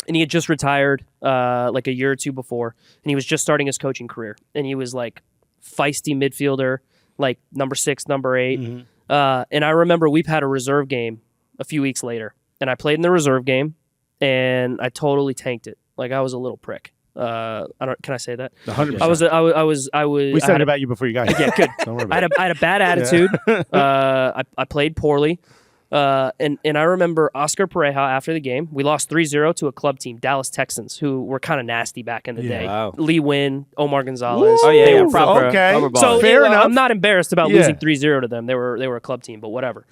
And he had just retired like a year or two before. And he was just starting his coaching career. And he was like feisty midfielder, like number 6, number 8. Mm-hmm. And I remember we've had a reserve game a few weeks later, and I played in the reserve game, and I totally tanked it. Like I was a little prick. Can I say that? 100%. I was. We said about you before you got here. Yeah, good. Don't worry about I had a bad attitude. I played poorly, and I remember Oscar Pareja after the game. We lost 3-0 to a club team, Dallas Texans, who were kind of nasty back in the day. Wow. Lee Wynn, Omar Gonzalez. Oh yeah, They were proper. Okay. Proper So Fair enough. I'm not embarrassed about losing 3-0 to them. They were a club team, but whatever.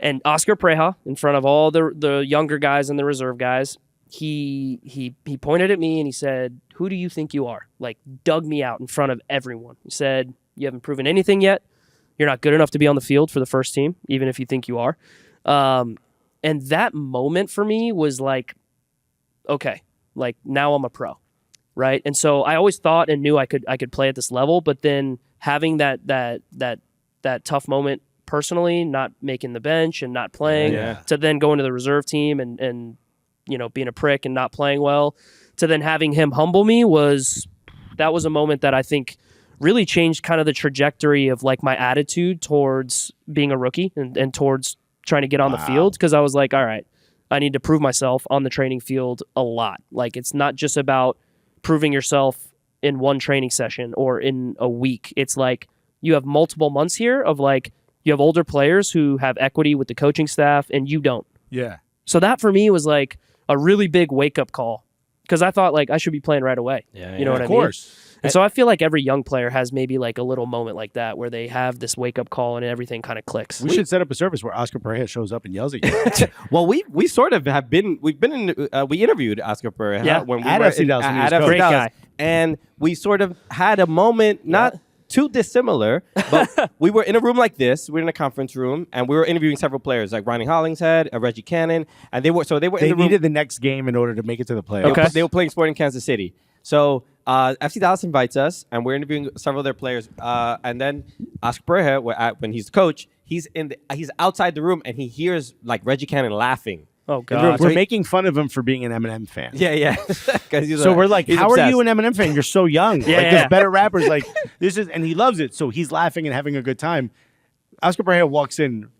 And Oscar Pareja, in front of all the younger guys and the reserve guys, he pointed at me and he said, "Who do you think you are?" Like dug me out in front of everyone. He said, "You haven't proven anything yet. You're not good enough to be on the field for the first team, even if you think you are." And that moment for me was like, okay, like now I'm a pro, right? And so I always thought and knew I could play at this level, but then having that tough moment personally, not making the bench and not playing, to then going to the reserve team and being a prick and not playing well, to then having him humble me was a moment that I think really changed kind of the trajectory of like my attitude towards being a rookie and towards trying to get on the field, because I was like, all right, I need to prove myself on the training field a lot. Like it's not just about proving yourself in one training session or in a week. It's like you have multiple months here of like, you have older players who have equity with the coaching staff and you don't. Yeah. So that for me was like a really big wake-up call, because I thought like I should be playing right away. You know what I mean? Of course. And so I feel like every young player has maybe like a little moment like that where they have this wake-up call and everything kind of clicks. We should set up a service where Oscar Pareja shows up and yells at you. Well, we sort of have been. We've been in. We interviewed Oscar Pareja when we at were FC Dallas, at he was FC great Dallas, guy. and we sort of had a moment not too dissimilar, but we were in a room like this. We were in a conference room, and we were interviewing several players like Ronnie Hollingshead, Reggie Cannon, and they were in the room. needed the next game in order to make it to the playoffs. Okay. They were playing Sporting Kansas City. So FC Dallas invites us, and we're interviewing several of their players. And then Oscar Pareja, when he's the coach, he's outside the room, and he hears like Reggie Cannon laughing. Oh God! We're making fun of him for being an Eminem fan. Yeah. So we're like, how obsessed. are you an Eminem fan? You're so young. There's better rappers. Like this is, and he loves it. So he's laughing and having a good time. Oscar Pareja walks in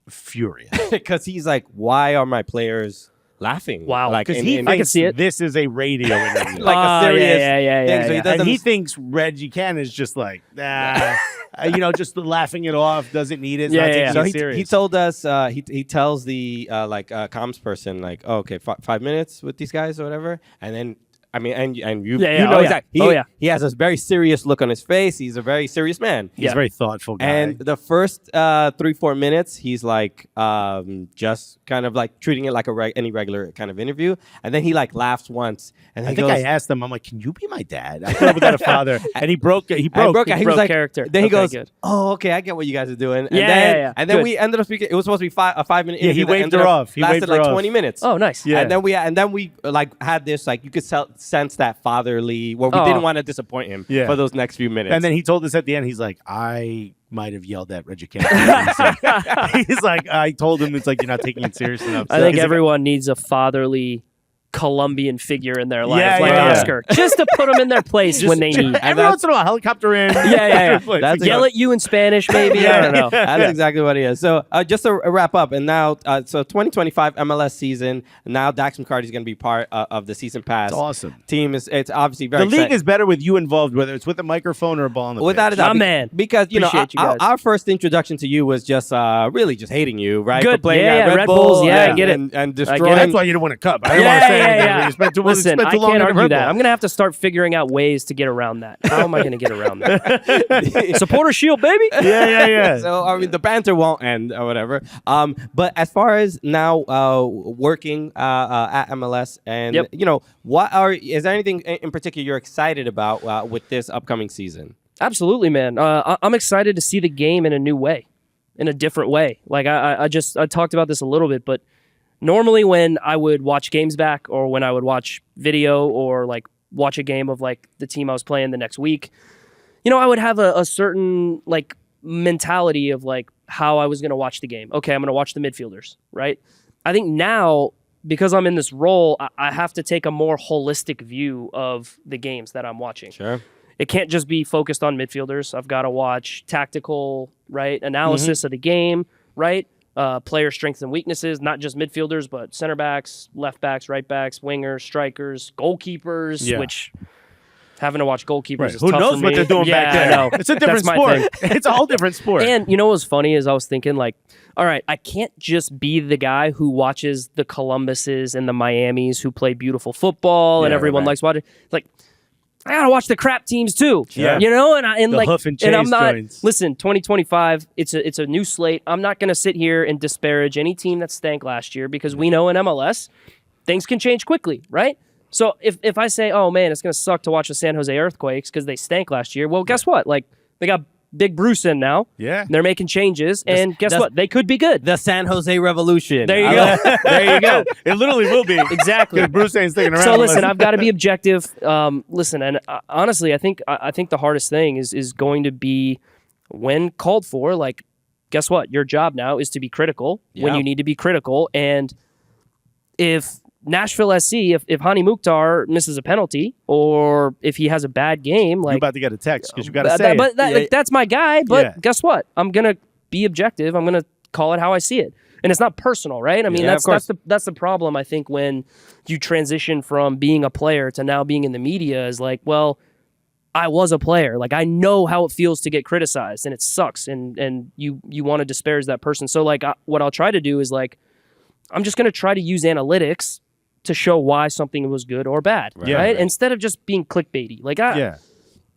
furious because he's like, why are my players laughing? Wow. Like, because he I can thinks see it. this is a radio interview. like a serious yeah. thing. So he Yeah. doesn't. And he thinks Reggie Cannon is just like, just laughing it off, doesn't need it. Yeah, Not taking So it serious. he told us he tells the comms person like, oh, okay, 5 minutes with these guys or whatever, and then I mean, and you Yeah, know oh, exactly. yeah. He has a very serious look on his face. He's a very serious man. He's a very thoughtful guy. And the first 3-4 minutes, he's like just kind of like treating it like any regular kind of interview, and then he like laughs once, and I he think goes, I asked him, I'm like, can you be my dad? I thought without a father, and he broke. He broke. He was like, character. Then he Okay, goes, good. "Oh, okay, I get what you guys are doing." And Yeah, then, yeah. And then Good. we ended up speaking. It was supposed to be a 5-minute interview. he that waved ended her up- off. He waved lasted her like off. 20 minutes. Oh, nice. Yeah. And then we like had this like you could sense that fatherly where we Oh. didn't want to disappoint him Yeah. for those next few minutes. And then he told us at the end, he's like, I might have yelled at Reggie Kemp. He's like, I told him, it's like, you're not taking it serious enough. I think He's like, everyone needs a fatherly Colombian figure in their life, Yeah, like yeah, yeah. Oscar, just to put them in their place when they need. every once in a while, helicopter in. Yeah. That's Yell at you in Spanish, maybe. I don't know. That's exactly what it is. So just to wrap up, and now, so 2025 MLS season, now Dax McCarty is going to be part of the season pass. It's awesome. Team it's obviously very The league exciting. is better with you involved, whether it's with a microphone or a ball on the Without a pitch. doubt, My man. because you know Appreciate you guys. our first introduction to you was just really just hating you, right? Good. For playing Yeah, at yeah, Red Red Bull, Bulls. Yeah, I get it. and I get destroying. it. That's why you didn't win a cup. I didn't want to say anything. You spent too Listen, I long can't in argue Red that. Bull. I'm gonna have to start figuring out ways to get around that. How am I gonna get around that? Supporter shield, baby. Yeah. So I mean, the banter won't end or whatever. But as far as now working at MLS, and Yep. you know, is there anything in particular you're excited about with this upcoming season? Absolutely, man. I'm excited to see the game in a new way, in a different way. Like I talked about this a little bit, but normally when I would watch games back, or when I would watch video, or like watch a game of like the team I was playing the next week, you know, I would have a certain like mentality of like how I was going to watch the game. Okay, I'm going to watch the midfielders, right? I think now, because I'm in this role, I have to take a more holistic view of the games that I'm watching. Sure. It can't just be focused on midfielders. I've got to watch tactical, right, analysis of the game, right? Player strengths and weaknesses, not just midfielders, but center backs, left backs, right backs, wingers, strikers, goalkeepers, Yeah. which having to watch goalkeepers is Who tough knows for what me. they're doing Yeah, back there? I know. It's a different That's my sport. thing. It's a whole different sport. And you know what was funny is I was thinking like, all right, I can't just be the guy who watches the Columbuses and the Miamis who play beautiful football and Yeah, everyone right. likes watching. Like, I gotta watch the crap teams too. Yeah. You know, and The like, hoof and and I'm chase not. joints. Listen, 2025, it's a new slate. I'm not gonna sit here and disparage any team that stank last year, because we know in MLS things can change quickly, right? So if I say, oh man, it's gonna suck to watch the San Jose Earthquakes because they stank last year, well, guess what? Like, they got Big Bruce in now. Yeah. They're making changes, and guess that's- what? They could be good. The San Jose Revolution. There you go. There you go. It literally will be. Exactly. Because Bruce ain't sticking around. So listen, unless- I've got to be objective. Listen, and honestly, I think the hardest thing is going to be when called for. Like, guess what? Your job now is to be critical when Yeah. you need to be critical. And if Nashville SC, if Hani Mukhtar misses a penalty, or if he has a bad game, You're like, about to get a text because you got to say but it. like, that's my guy. But Yeah. guess what? I'm gonna be objective. I'm gonna call it how I see it, and it's not personal, right? I mean, Yeah, of course. that's the problem. I think when you transition from being a player to now being in the media, is like, well, I was a player. Like, I know how it feels to get criticized, and it sucks. And you want to disparage that person. So like, what I'll try to do is like, I'm just gonna try to use analytics to show why something was good or bad, Yeah, right? right. Instead of just being clickbaity. Like, Yeah.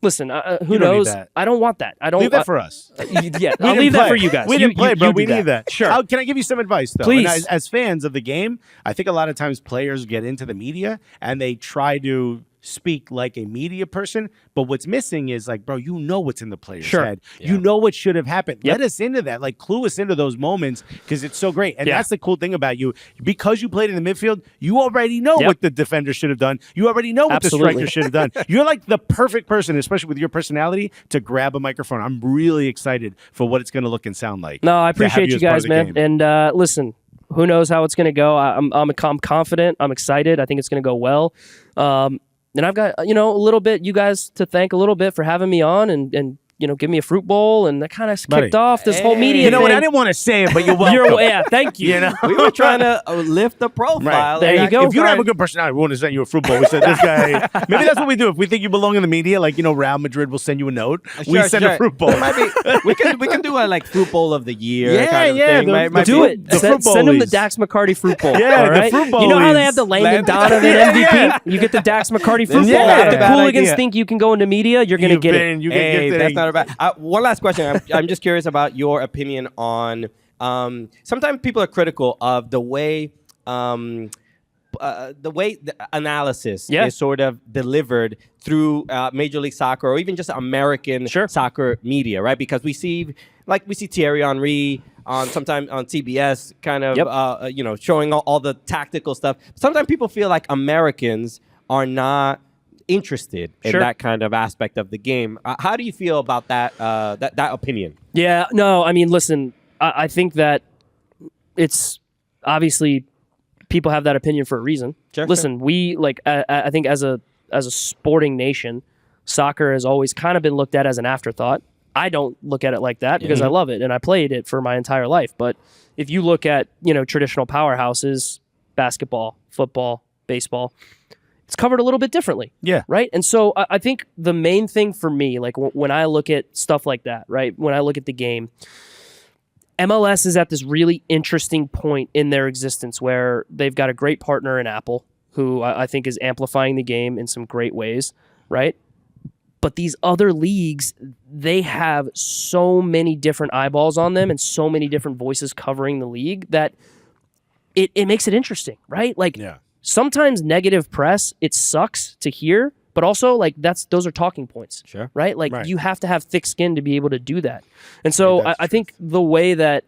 listen, who You don't need knows? that. I don't want that. I don't. Leave that for us. Yeah, We I'll didn't leave that play. for you guys. We didn't play, bro. you We do need that. Sure. Can I give you some advice, though? Please. And as fans of the game, I think a lot of times players get into the media and they try to speak like a media person, but what's missing is like, bro, you know what's in the player's Sure. head. You know what should have happened. Yep. Let us into that. Like, clue us into those moments because it's so great. And Yeah. that's the cool thing about you. Because you played in the midfield, you already know Yep. what the defender should have done. You already know what the Absolutely. striker should have done. You're like the perfect person, especially with your personality, to grab a microphone. I'm really excited for what it's going to look and sound like. No, I to have appreciate you as part guys, of the man. game. And listen, who knows how it's going to go? I'm confident. I'm excited. I think it's going to go well. And I've got a little bit you guys to thank a little bit for having me on and give me a fruit bowl, and that kind of Buddy. kicked off this whole media. You know what? thing. I didn't want to say it, but you're welcome. Yeah, thank you. You know? We were trying to lift the profile. There you go. If you don't have a good personality, we want to send you a fruit bowl. We said this guy. Maybe that's what we do. If we think you belong in the media, like Real Madrid will send you a note. We send a fruit bowl. we can do a like fruit bowl of the year. Yeah, kind of yeah, thing. Might Do be- it. the fruit Send them the bowlies. Dax McCarty fruit bowl. Yeah, all the right? fruit You know how they bowlies. have the Landon Donovan MVP? You get the Dax McCarty fruit Yeah. bowl. Not If a the bad Cooligans idea. think you can go into media, you're going to get it. You can Hey, get that's not a bad. One last question. I'm just curious about your opinion on. Sometimes people are critical of the way the analysis is sort of delivered through Major League Soccer or even just American soccer media, right? Because we see Thierry Henry sometimes on CBS, kind of showing all the tactical stuff. Sometimes people feel like Americans are not interested in that kind of aspect of the game. How do you feel about that that opinion? Yeah, no, I mean, listen, I think that it's obviously people have that opinion for a reason. Sure, listen, we I think as a sporting nation, soccer has always kind of been looked at as an afterthought. I don't look at it like that because I love it and I played it for my entire life. But if you look at traditional powerhouses, basketball, football, baseball, it's covered a little bit differently. Yeah. Right. And so I think the main thing for me, like when I look at stuff like that, right, when I look at the game, MLS is at this really interesting point in their existence where they've got a great partner in Apple, who I think is amplifying the game in some great ways, right? But these other leagues, they have so many different eyeballs on them and so many different voices covering the league that it makes it interesting, right? Like sometimes negative press, it sucks to hear, but also like those are talking points, right? Like you have to have thick skin to be able to do that. And so I think the way that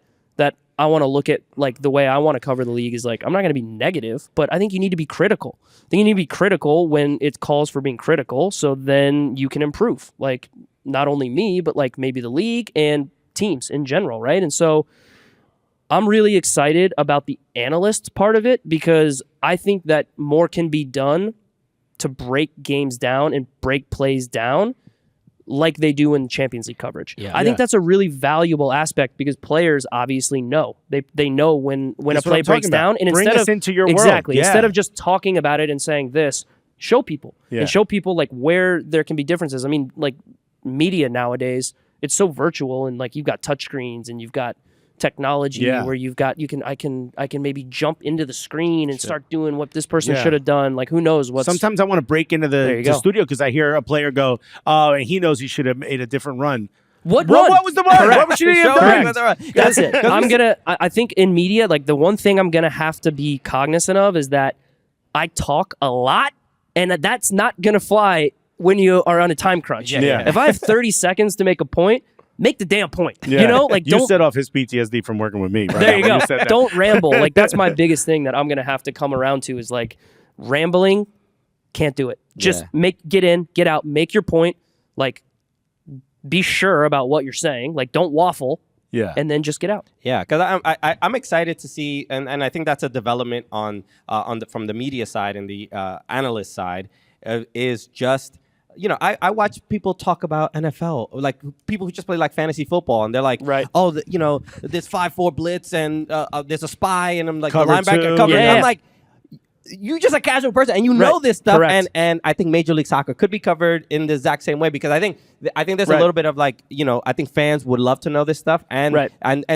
I want to look at, like the way I want to cover the league is like, I'm not going to be negative, but I think you need to be critical. I think you need to be critical when it calls for being critical, so then you can improve. Like not only me, but like maybe the league and teams in general, right? And so I'm really excited about the analyst part of it because I think that more can be done to break games down and break plays down like they do in Champions League coverage. I think that's a really valuable aspect because players obviously know. They know when a play breaks down. And Bring instead us of into your world. exactly, Yeah. instead of just talking about it and saying this, show people. And show people like where there can be differences. I mean, like media nowadays, it's so virtual and like you've got touchscreens and you've got technology where I can maybe jump into the screen and start doing what this person should have done. Like who knows what. Sometimes I want to break into the studio because I hear a player go, and he knows he should have made a different run. What run? What was the run? What should he have done? That's it. I think in media, like the one thing I'm gonna have to be cognizant of is that I talk a lot, and that's not gonna fly when you are on a time crunch. If I have 30 seconds to make a point, make the damn point. You know, like you set off his PTSD from working with me. Right there you now, go. Don't ramble. Like that's my biggest thing that I'm gonna have to come around to is like rambling. Can't do it. Just get in, get out, make your point. Like be sure about what you're saying. Like don't waffle. And then just get out. Because I'm excited to see, and I think that's a development from the media side and the analyst side is just. I watch people talk about NFL, like people who just play like fantasy football, and they're like, oh, there's 5-4 blitz, and there's a spy, and I'm like, cover the linebacker cover. I'm like, you're just a casual person, and you know this stuff, and I think Major League Soccer could be covered in the exact same way because I think there's a little bit of like, I think fans would love to know this stuff, and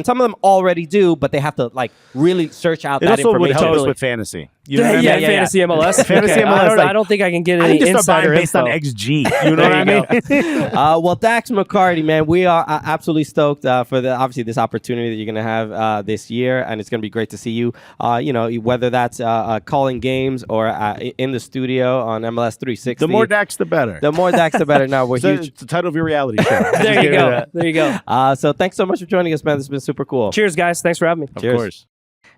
some of them already do, but they have to like really search out that information. It also would help us with fantasy. You know what I mean? Fantasy MLS. Fantasy MLS. I don't think I can get any insider based info. on XG. You know what I mean? Well, Dax McCarty, man, we are absolutely stoked for obviously this opportunity that you're going to have this year, and it's going to be great to see you. Whether that's calling games or in the studio on MLS 360. The more Dax, the better. The more Dax, the better. Now we're huge. It's the title of your reality show. There you go. There you go. So thanks so much for joining us, man. This has been super cool. Cheers, guys. Thanks for having me. Of course.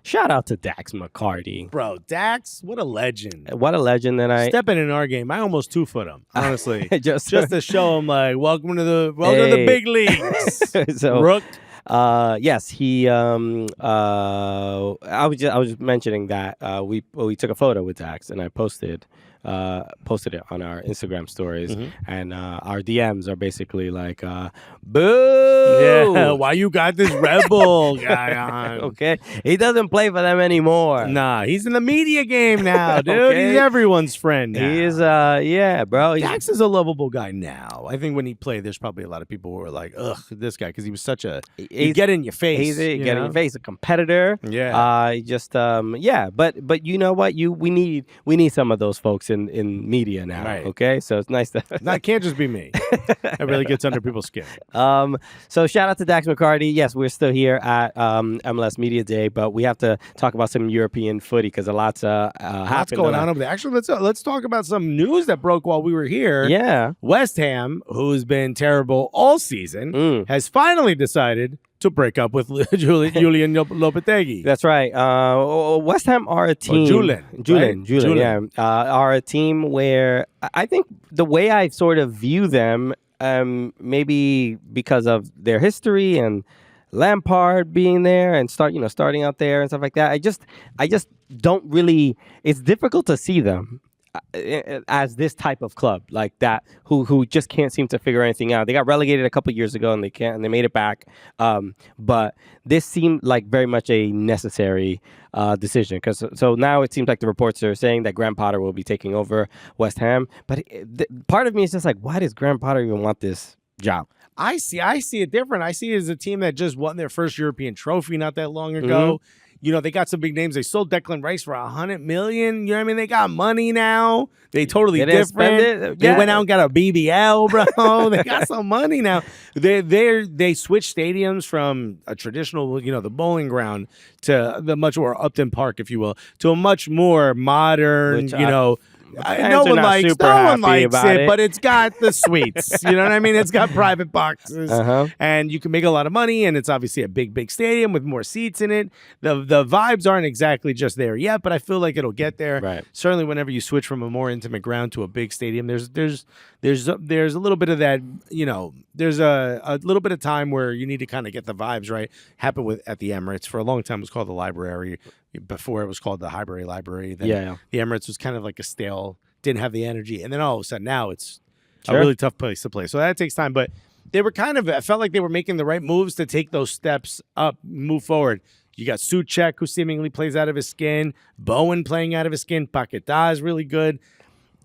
Shout out to Dax McCarty. Bro, Dax, what a legend. What a legend. And stepping in our game. I almost 2-foot him, honestly. just to show him like, welcome to the big leagues. So, Rook. Yes, he I was just mentioning that we took a photo with Dax and I posted posted it on our Instagram stories, and our DMs are basically like, "Boo! Yeah, why you got this Red Bull guy on? Okay, he doesn't play for them anymore. Nah, he's in the media game now, dude. Okay. He's everyone's friend now. He is, yeah, bro. Dax is a lovable guy now. I think when he played, there's probably a lot of people who were like, ugh, this guy, because he was such a, he'd get in your face. He's you get in know? your face, a competitor. Yeah. Just yeah, but you know what? We need some of those folks in media now. Right. Okay, so it's nice to. No, it can't just be me. It really gets under people's skin. So shout out to Dax McCarty. Yes, we're still here at MLS Media Day, but we have to talk about some European footy because a lot's happening. What's going on over there? Actually, let's talk about some news that broke while we were here. Yeah. West Ham, who's been terrible all season, has finally decided to break up with Julen Lopetegui. That's right. West Ham are a team. Julen, yeah, are a team where I think the way I sort of view them, maybe because of their history and Lampard being there and starting out there and stuff like that. I just don't really. It's difficult to see them as this type of club like that who just can't seem to figure anything out. They got relegated a couple years ago and they made it back. But this seemed like very much a necessary decision because so now it seems like the reports are saying that Graham Potter will be taking over West Ham. But part of me is just like, why does Graham Potter even want this job? I see it different. I see it as a team that just won their first European trophy not that long ago. You know, they got some big names. They sold Declan Rice for $100 million. You know what I mean? They got money now. They totally different. They went out and got a BBL, bro. They got some money now. They switched stadiums from a traditional, the bowling ground to the much more Upton Park, if you will, to a much more modern, no one likes it, but it's got the suites. You know what I mean? It's got private boxes, and you can make a lot of money. And it's obviously a big stadium with more seats in it. The vibes aren't exactly just there yet, but I feel like it'll get there. Right. Certainly, whenever you switch from a more intimate ground to a big stadium, there's a little bit of that. There's a little bit of time where you need to kind of get the vibes right. Happened at the Emirates for a long time. It was called the Library. Before it was called the Highbury Library. Then the Emirates was kind of like a stale, didn't have the energy. And then all of a sudden now it's a really tough place to play. So that takes time. But they were I felt like they were making the right moves to take those steps up, move forward. You got Souček, who seemingly plays out of his skin. Bowen playing out of his skin. Paquetá is really good.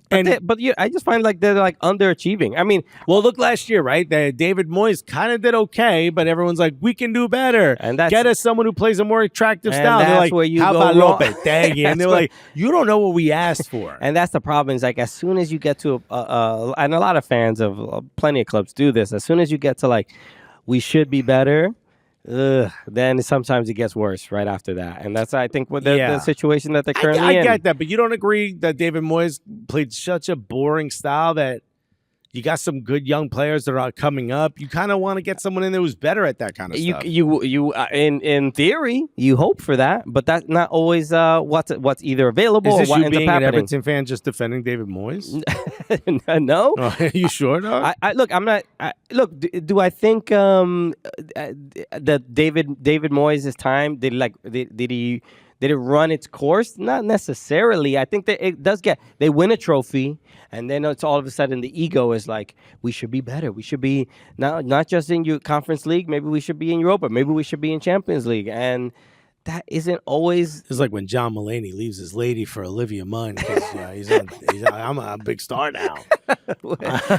But I just find like they're like underachieving. I mean, well, look last year, right? David Moyes kind of did okay, but everyone's like, we can do better. And get us someone who plays a more attractive style. They're like, how about Lopetegui? And they're like, you don't know what we asked for. And that's the problem. Is like as soon as you get to and a lot of fans of plenty of clubs do this. As soon as you get to like, we should be better. Then sometimes it gets worse right after that. And that's, I think, the situation that they're currently in. I get that, but you don't agree that David Moyes played such a boring style that you got some good young players that are coming up. You kind of want to get someone in there who's better at that kind of stuff. You in theory, you hope for that, but that's not always what's either available or what ends up happening. Is this you being an Everton fan just defending David Moyes? No. Oh, are you sure, dog? Look, I'm not. Do I think that David Moyes' time did it run its course? Not necessarily. I think that it does they win a trophy, and then it's all of a sudden the ego is like, we should be better. We should be not just in your Conference League. Maybe we should be in Europa. Maybe we should be in Champions League. And that isn't always. It's like when John Mulaney leaves his lady for Olivia Munn because I'm a big star now.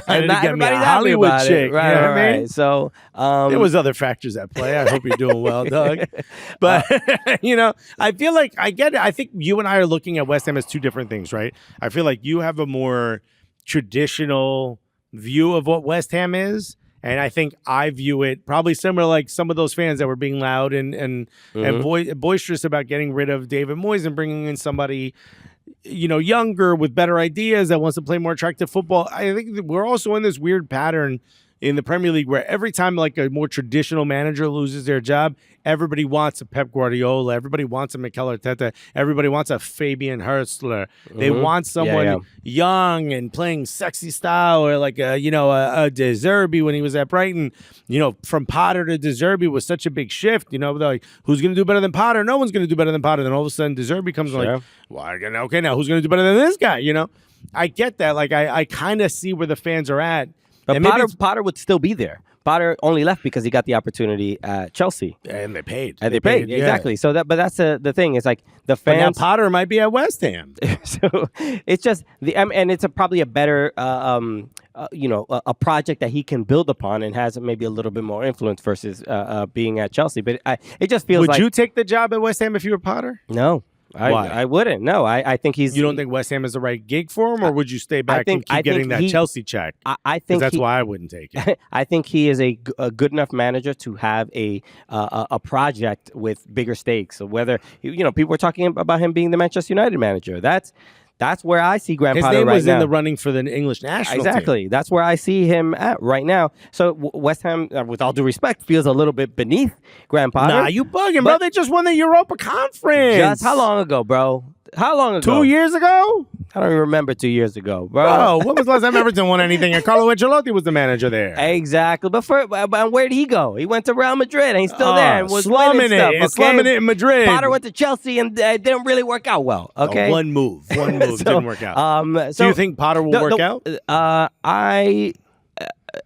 And not everybody's happy about it. Right, you know what I mean? So there was other factors at play. I hope you're doing well, Doug. But I feel like I get it. I think you and I are looking at West Ham as two different things, right? I feel like you have a more traditional view of what West Ham is. And I think I view it probably similar, like some of those fans that were being loud and boisterous about getting rid of David Moyes and bringing in somebody, younger with better ideas that wants to play more attractive football. I think we're also in this weird pattern in the Premier League where every time like a more traditional manager loses their job, everybody wants a Pep Guardiola, everybody wants a Mikel Arteta, everybody wants a Fabian Hurstler. They want someone young and playing sexy style, or like a De Zerbi when he was at Brighton. From Potter to De Zerbi was such a big shift. They're like, who's going to do better than Potter? No one's going to do better than Potter. Then all of a sudden De Zerbi comes like, well, okay, now who's going to do better than this guy? I get that. Like, I kind of see where the fans are at. But And maybe Potter would still be there. Potter only left because he got the opportunity at Chelsea. and they paid. And they paid. yeah. Exactly. So but that's the thing. It's like the But now fans. Potter might be at West Ham. So it's just and it's probably a better a project that he can build upon and has maybe a little bit more influence versus being at Chelsea. But it just feels Would like you take the job at West Ham if you were Potter? no. Why? I wouldn't. No, I think he's. You don't think West Ham is the right gig for him, or would you stay back and keep getting that Chelsea check? I think that's why I wouldn't take it. I think he is a good enough manager to have a project with bigger stakes. So whether people were talking about him being the Manchester United manager. That's where I see Graham His Potter name right was now. in the running for the English national team. Exactly. That's where I see him at right now. So West Ham, with all due respect, feels a little bit beneath Graham Potter. Nah, you bugging, bro. They just won the Europa Conference. Just how long ago, bro? How long ago? 2 years ago? I don't even remember 2 years ago, bro. Bro, when was the last time Everton won anything? And Carlo Ancelotti was the manager there. Exactly. But where did he go? He went to Real Madrid, and he's still there and was slumming winning stuff. it. Okay? Slumming it in Madrid. Potter went to Chelsea, and it didn't really work out well. Okay, One move didn't work out. So do you think Potter will work out?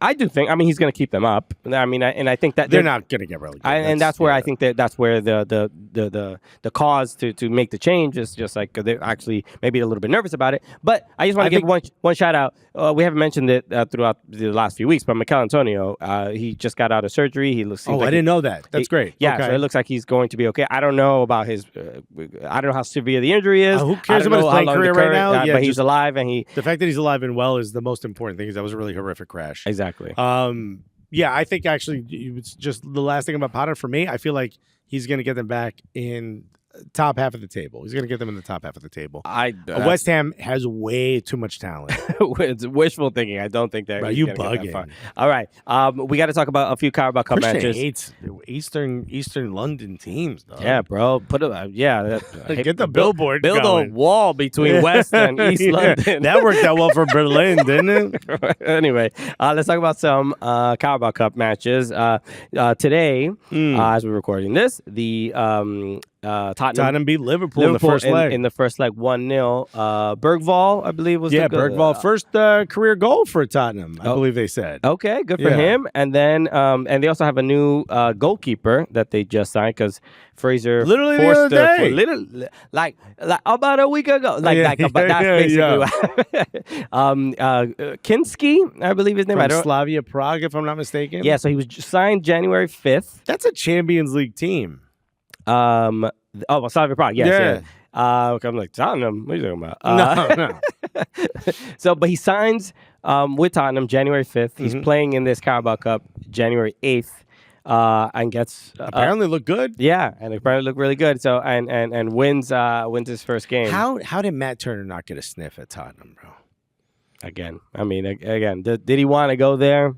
I do think. I mean, he's going to keep them up. I mean, I think that They're not going to get relegated. and that's where I think that's where the cause to make the change is just like they're actually maybe a little bit nervous about it. But I just want to give one shout out. We haven't mentioned it throughout the last few weeks, but Mikel Antonio, he just got out of surgery. He looks. I didn't know that. That's great. Yeah, okay. so it looks like he's going to be okay. I don't know about his. I don't know how severe the injury is. Who cares about his playing career right now? But he's alive, and the fact that he's alive and well is the most important thing. Because that was a really horrific crash. Exactly. Yeah, I think actually it's just the last thing about Potter for me. I feel like he's going to get them back in top half of the table. He's going to get them in the top half of the table. West Ham has way too much talent. It's wishful thinking. I don't think that. Bro, he's you gonna get that far. bugging. All right. We got to talk about a few Carabao Cup Christian matches. hates Eastern London teams, though. Yeah, bro. Put a Get the billboard Build going. a wall between West and East Yeah, London. that worked out well for Berlin, didn't it? Anyway, let's talk about some Carabao Cup matches. Today, as we're recording this, the Tottenham beat Liverpool in the first leg. In the first leg, 1-0. Bergvall, I believe, was Bergvall, first career goal for Tottenham, I believe they said. Okay, good for him. And then, and they also have a new goalkeeper that they just signed because Fraser Literally the other day. Like about a week ago. That's basically Kinski, I believe his name. From Slavia Prague, if I'm not mistaken. Yeah, so he was signed January 5th. That's a Champions League team. Slavia Prague, yes. Yeah. Okay, I'm like, Tottenham? What are you talking about? No. So, but he signs with Tottenham January 5th. He's playing in this Carabao Cup January 8th. And gets apparently look good. Yeah, and apparently look really good. So and wins his first game. How did Matt Turner not get a sniff at Tottenham, bro? Again, did he want to go there?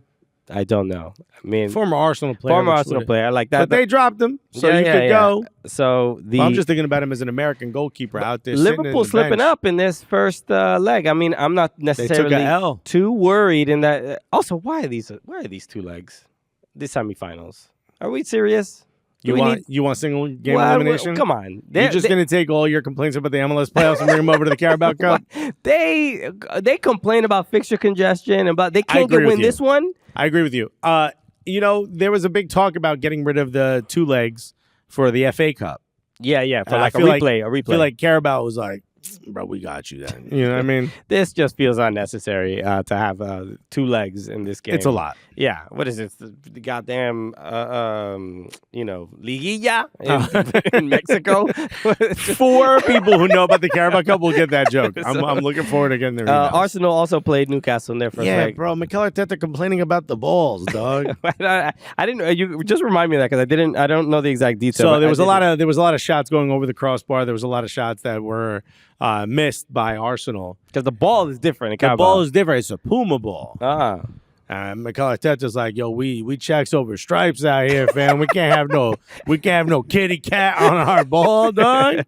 I don't know. I mean, former Arsenal player. I like that. But they dropped him, so you could go. So I'm just thinking about him as an American goalkeeper out there. Liverpool slipping up in this first leg. I mean, I'm not necessarily too worried in that. Also, why are these 2 legs? These semifinals. Are we serious? You want single game elimination? Come on. You're just going to take all your complaints about the MLS playoffs and bring them over to the Carabao Cup? They complain about fixture congestion and they can't win this one. I agree with you. There was a big talk about getting rid of the 2 legs for the FA Cup. Yeah, for like a replay. I feel like Carabao was like, bro, we got you then. You know what I mean? This just feels unnecessary to have 2 legs in this game. It's a lot. Yeah. What is it? The goddamn, Liguilla in Mexico? 4 people who know about the Carabao Cup will get that joke. I'm looking forward to getting their emails. Arsenal also played Newcastle in their first leg. Yeah, bro. Mikel Arteta complaining about the balls, dog. I didn't. You just remind me of that because I don't know the exact details. So there was a lot of shots going over the crossbar. There was a lot of shots that were missed by Arsenal because the ball is different. The ball is different. It's a Puma ball. Mikel Arteta's like, yo, we checks over stripes out here, fam. We can't have no kitty cat on our ball, dog.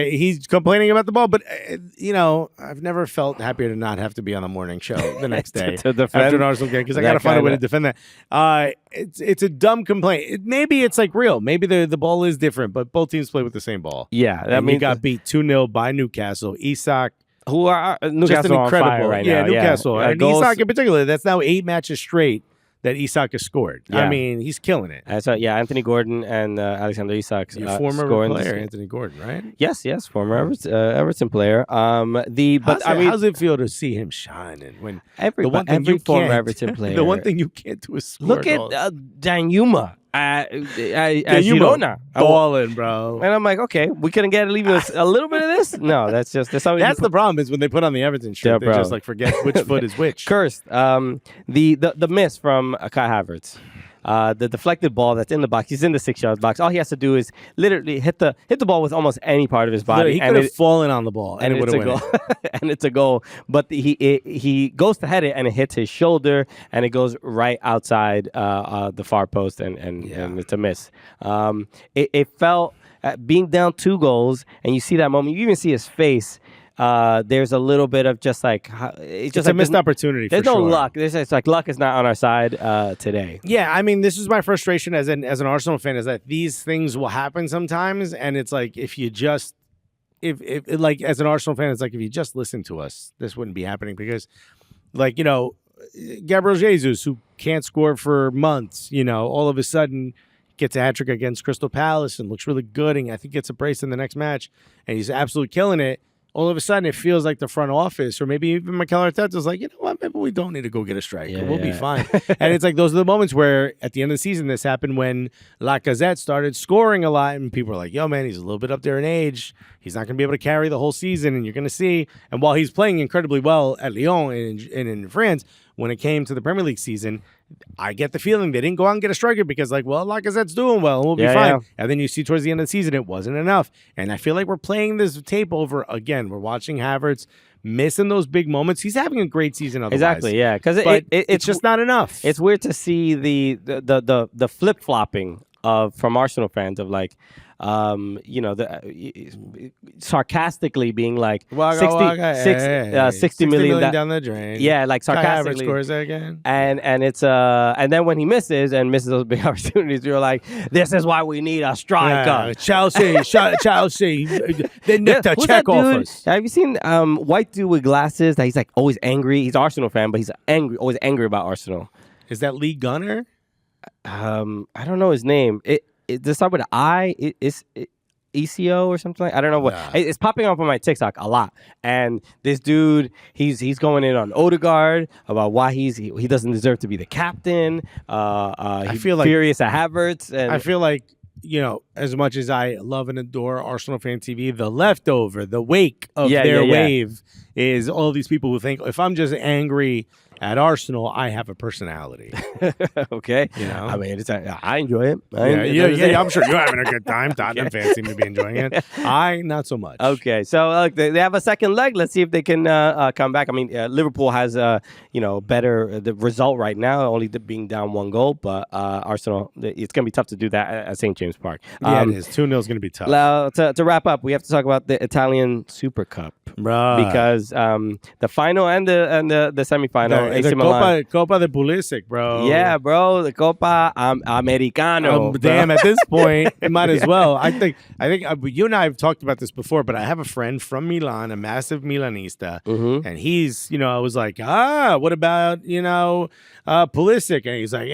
He's complaining about the ball, but I've never felt happier to not have to be on the morning show the next day to defend after an Arsenal game because I got to find a way to defend that. It's a dumb complaint. Maybe it's like real. Maybe the ball is different, but both teams play with the same ball. Yeah, we got beat 2-0 by Newcastle. Isak Who are Just Newcastle an on incredible. fire right yeah, now. Newcastle. Yeah. And Goals- Isak in particular, that's now 8 matches straight that Isak has scored. Yeah. I mean, he's killing it. So, Anthony Gordon and Alexander Isak. Your former scoring player, this- Anthony Gordon, right? Yes, former Everton player. How's it feel to see him shining when every the one thing every you former can't- Everton player. the one thing you can't do is score Look at goals. Danjuma at Girona. balling, bro. And I'm like, okay, we couldn't get even a little bit of this. No, that's something. That's the problem is when they put on the Everton shirt, Yeah, they bro. just like forget which foot is which. Cursed. The miss from Kai Havertz. The deflected ball that's in the box. He's in the 6-yard box. All he has to do is literally hit the ball with almost any part of his body. He could have fallen on the ball and it would have went. And it's a goal. But he goes to head it and it hits his shoulder and it goes right outside the far post and it's a miss. It felt being down 2 goals and you see that moment. You even see his face. There's a little bit of just like it's just a like missed opportunity. There's for no sure. luck. It's like luck is not on our side today. Yeah, I mean, this is my frustration as an Arsenal fan is that these things will happen sometimes, and it's like if you just if like as an Arsenal fan, it's like if you just listen to us, this wouldn't be happening because, like Gabriel Jesus, who can't score for months, all of a sudden gets a hat trick against Crystal Palace and looks really good, and I think gets a brace in the next match, and he's absolutely killing it. All of a sudden, it feels like the front office, or maybe even Mikel Arteta's like, you know what, maybe we don't need to go get a striker. We'll be fine. And it's like those are the moments where, at the end of the season, this happened when Lacazette started scoring a lot, and people were like, yo, man, he's a little bit up there in age. He's not going to be able to carry the whole season, and you're going to see. And while he's playing incredibly well at Lyon and in France, when it came to the Premier League season, I get the feeling they didn't go out and get a striker because, like, well, Lacazette's doing well and we'll be fine. Yeah. And then you see towards the end of the season, it wasn't enough. And I feel like we're playing this tape over again. We're watching Havertz missing those big moments. He's having a great season otherwise. Exactly, yeah. Because it's just not enough. It's weird to see the flip-flopping from Arsenal fans of like, sarcastically being like 60 million down the drain. Yeah, like sarcastically. Kai Havertz scores again. And it's and then when he misses those big opportunities, you're like, this is why we need a striker. Chelsea, they nicked a check off us. Have you seen white dude with glasses that he's like always angry? He's an Arsenal fan, but he's always angry about Arsenal. Is that Lee Gunner? I don't know his name. Does it start with an I? It's ECO or something? I don't know what. Nah. It's popping up on my TikTok a lot. And this dude, he's going in on Odegaard about why he doesn't deserve to be the captain. I feel like furious at Havertz. And I feel like, as much as I love and adore Arsenal Fan TV, the leftover, the wake of their wave is all these people who think if I'm just angry at Arsenal, I have a personality. Okay. I mean, I enjoy it. I'm sure you're having a good time. Tottenham fans seem to be enjoying it. I, not so much. Okay. So they have a second leg. Let's see if they can come back. I mean, Liverpool has better the result right now, only being down 1 goal. But Arsenal, it's going to be tough to do that at St. James Park. It is. 2-0 is going to be tough. To wrap up, we have to talk about the Italian Super Cup. Bruh. Because the final and the semifinal. The Copa de Pulisic, bro. Yeah, bro. The Copa Americano. Damn, at this point, it might as well. I think you and I have talked about this before, but I have a friend from Milan, a massive Milanista, and he's, I was like, what about, Pulisic? And he's like,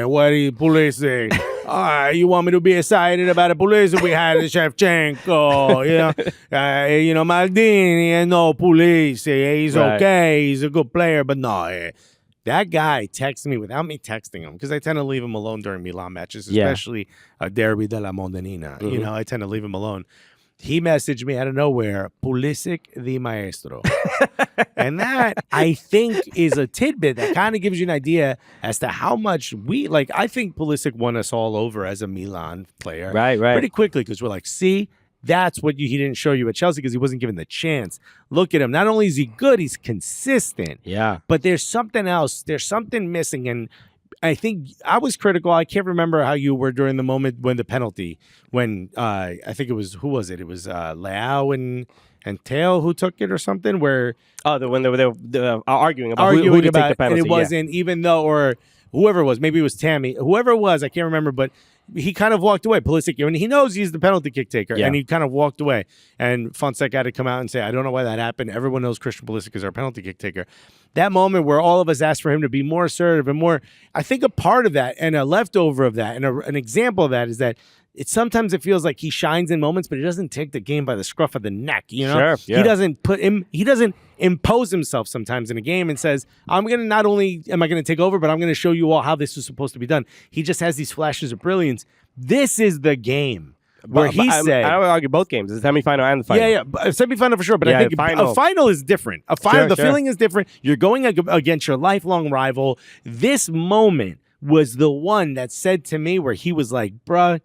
what are you, Pulisic? You want me to be excited about a Pulisic? We had Shevchenko, Maldini, and no Pulisic. He's okay. He's a good player, but no. That guy texted me without me texting him because I tend to leave him alone during Milan matches, especially a Derby della Mondanina. I tend to leave him alone. He messaged me out of nowhere, Pulisic the maestro. And that, I think, is a tidbit that kind of gives you an idea as to how much I think Pulisic won us all over as a Milan player. Right. Pretty quickly because we're like, see, that's what he didn't show you at Chelsea because he wasn't given the chance. Look at him. Not only is he good, he's consistent. Yeah. But there's something else. There's something missing. And I think I was critical. I can't remember how you were during the moment when the penalty, when I think it was, who was it? It was Leao and Teo who took it or something where. When they were arguing about who to take the penalty. And it wasn't, even though, or whoever it was, maybe it was Tammy, whoever it was, I can't remember, but he kind of walked away. Pulisic, and he knows he's the penalty kick taker, Yeah. and he kind of walked away. And Fonseca had to come out and say, I don't know why that happened. Everyone knows Christian Pulisic is our penalty kick taker. That moment where all of us asked for him to be more assertive and more, I think a part of that and a leftover of that and an example of that is that sometimes it feels like he shines in moments, but he doesn't take the game by the scruff of the neck. You know, Sure, yeah. He doesn't impose himself sometimes in a game and says, I'm going to not only am I going to take over, but I'm going to show you all how this is supposed to be done. He just has these flashes of brilliance. This is the game where he said, I would argue both games, the semifinal and the final. yeah, a semifinal for sure, but Yeah, I think final. a final is different. A final, Sure, the feeling is different. You're going against your lifelong rival. This moment was the one that said to me where he was like, bruh,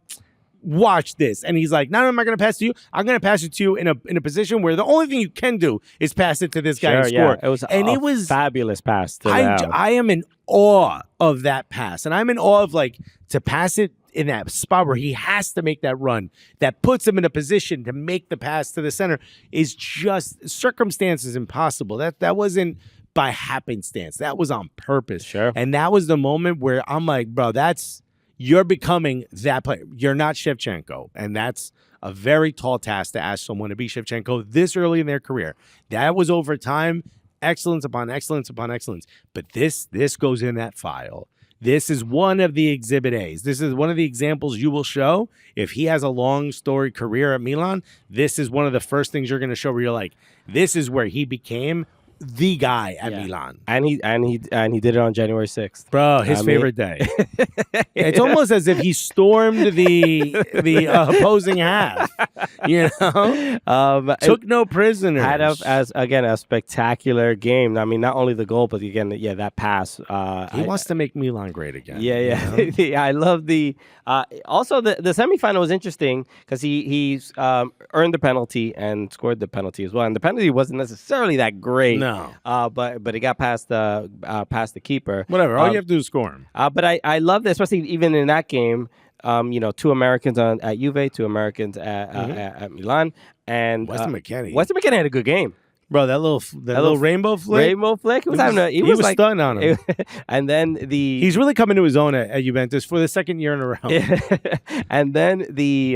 watch this. And he's like, not only am I going to pass to you, I'm going to pass it to you in a position where the only thing you can do is pass it to this guy and score. It was and a it was fabulous pass. I am in awe of that pass. And I'm in awe of like to pass it in that spot where he has to make that run that puts him in a position to make the pass to the center is just circumstances impossible. That wasn't by happenstance. That was on purpose. Sure. And that was the moment where I'm like, bro, you're becoming that player. You're not Shevchenko. And that's a very tall task to ask someone to be Shevchenko this early in their career. That was over time, excellence upon excellence upon excellence. But this goes in that file. This is one of the exhibit A's. This is one of the examples you will show. If he has a long storied career at Milan, this is one of the first things you're going to show where you're like, this is where he became the guy at Milan. And he did it on January 6th. Bro, his favorite day. It's almost as if he stormed the opposing half. You know? Took no prisoners. Had a spectacular game. I mean, not only the goal, but again, that pass. He wants to make Milan great again. Yeah. You know? Yeah, I love the. Also, the semifinal was interesting because he earned the penalty and scored the penalty as well. And the penalty wasn't necessarily that great. No. But it got past the keeper. Whatever. All you have to do is score him. But I love that, especially even in that game. Two Americans at Juve, two Americans at Milan, and Weston McKennie. Weston McKennie had a good game. Bro, that little rainbow flick. Rainbow flick. He was like, stunning on him. And then he's really coming to his own at Juventus for the second year in a row. And then the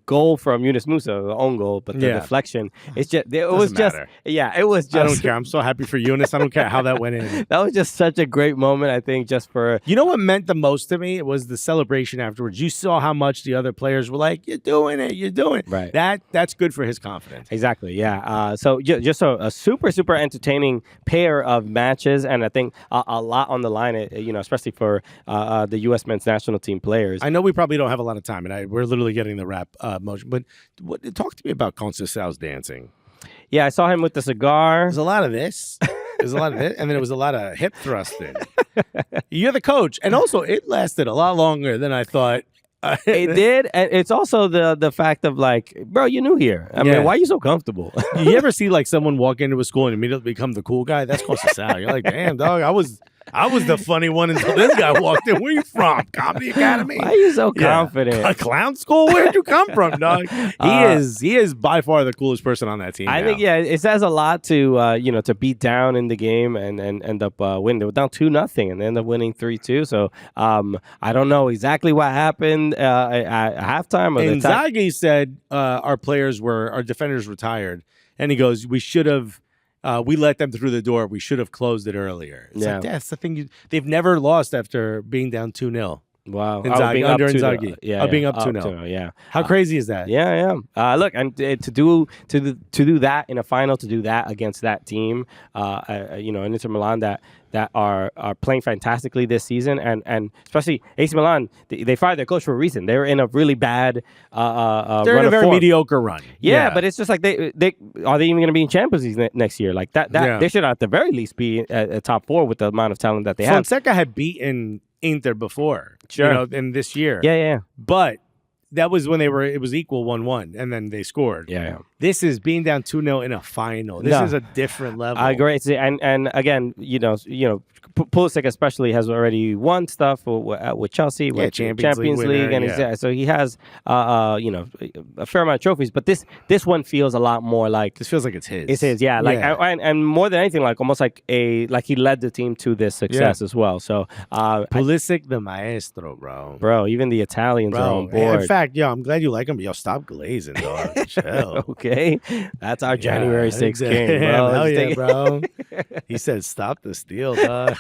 goal from Yunus Musa, the own goal, but the deflection. It's just it was just matter. it was just. I don't care. I'm so happy for Yunus. I don't care how that went in. That was just such a great moment. I think just for you know what meant the most to me? It was the celebration afterwards. You saw how much the other players were like, "You're doing it. You're doing it." Right. That's good for his confidence. Exactly. Yeah. So just a super entertaining pair of matches, and I think a lot on the line. Especially for the U.S. men's national team players. I know we probably don't have a lot of time, and we're literally getting the wrap motion. But talk to me about Conceição's dancing. Yeah, I saw him with the cigar. There's a lot of this. There's a lot of it, and then it was a lot of hip thrusting. You're the coach, and also it lasted a lot longer than I thought. It did, and it's also the fact of like, bro, you're new here. I mean, why are you so comfortable? You ever see like someone walk into a school and immediately become the cool guy? That's Conceição. You're like, damn, dog, I was the funny one until this guy walked in. Where you from? Comedy Academy? Why are you so confident? A clown school? Where'd you come from, dog? He is by far the coolest person on that team. I think it says a lot to beat down in the game and end up winning. They were down 2-0 and they end up winning 3-2. So I don't know exactly what happened at halftime. Or Inzaghi said our defenders retired, and he goes, we should have. We let them through the door. We should have closed it earlier. It's like, that's the thing. They've never lost after being down 2-0. Wow. Inzaghi, under Inzaghi. Being up 2-0. 2-0, yeah. How crazy is that? Yeah. Look, and to do that in a final, to do that against that team, in Inter Milan that are playing fantastically this season, and especially AC Milan, they fired their coach for a reason. They were in a really bad they're run in a very form. mediocre run. Yeah, but it's just like they are they even going to be in Champions League next year? Like that they should at the very least be a top 4 with the amount of talent that they have. Fonseca had beaten Inter before, in this year. Yeah. But that was when it was equal 1-1, and then they scored. Yeah. this is being down 2-0 in a final. This is a different level. I agree. And again, Pulisic especially has already won stuff with Chelsea, with Champions League winner, and so he has a fair amount of trophies. But this one feels a lot more like this feels like it's his. It's his, yeah. And more than anything, like almost like he led the team to this success as well. So Pulisic, the maestro, bro. Even the Italians are on board. In fact, I'm glad you like him, but stop glazing, dog. Chill. Okay, that's our January 6th game, bro. Hell yeah, bro. He said, "Stop the steal, dog."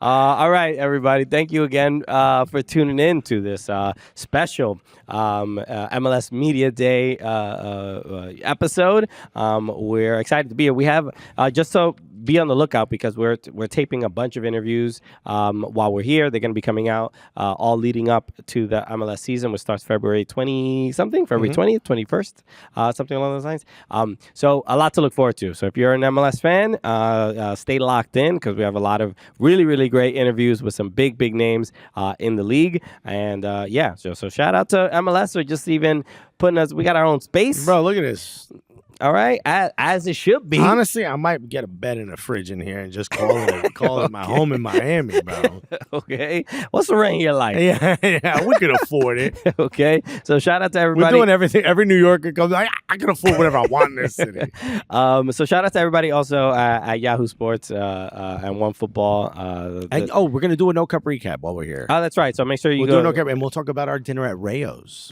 All right, everybody. Thank you again for tuning in to this special MLS Media Day episode. We're excited to be here. We have just so be on the lookout because we're taping a bunch of interviews while we're here. They're going to be coming out all leading up to the MLS season, which starts February 20-something, February 20th, 21st, something along those lines. So a lot to look forward to. So if you're an MLS fan, stay locked in because we have a lot of really, really great interviews with some big, big names in the league. And so shout out to MLS for just even putting us, we got our own space. Bro, look at this. All right, as it should be. Honestly, I might get a bed and a fridge in here and just call it my home in Miami, bro. Okay, what's the rent here like? Yeah, we can afford it. Okay, so shout out to everybody. We're doing everything. Every New Yorker comes like, I can afford whatever I want in this city. So shout out to everybody also at Yahoo Sports and OneFootball. We're gonna do a No Cup recap while we're here. Oh, that's right. So make sure you we'll go. do a No Cup and we'll talk about our dinner at Rayo's.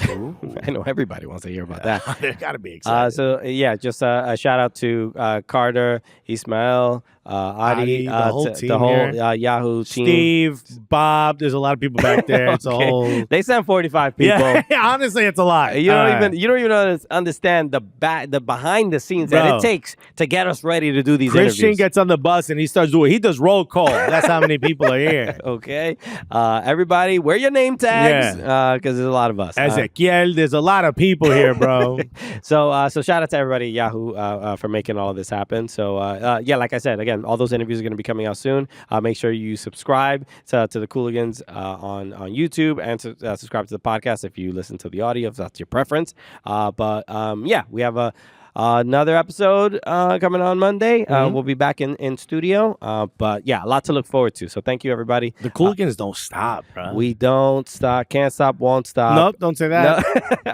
I know everybody wants to hear about that. They gotta be excited. Just a shout out to Carter, Ismail, Adi, the whole team, the whole Yahoo team. Steve, Bob. There's a lot of people back there. It's a whole. They sent 45 people. Yeah, honestly, it's a lot. You don't even understand the behind the scenes that it takes to get us ready to do these Christian interviews. gets on the bus and he starts doing. He does roll call. That's how many people are here. Okay, everybody, wear your name tags because there's a lot of us. Ezequiel, there's a lot of people here, bro. So shout out to everybody at Yahoo for making all of this happen. So like I said, again, all those interviews are going to be coming out soon. Make sure you subscribe to the Cooligans on YouTube and subscribe to the podcast if you listen to the audio, if that's your preference. We have another episode coming on Monday. We'll be back in studio. A lot to look forward to. So thank you, everybody. The Cooligans don't stop, bro. We don't stop, can't stop, won't stop. Nope, don't say that.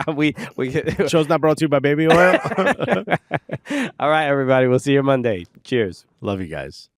No. we Show's not brought to you by Baby Oil. All right, everybody. We'll see you Monday. Cheers. Love you guys.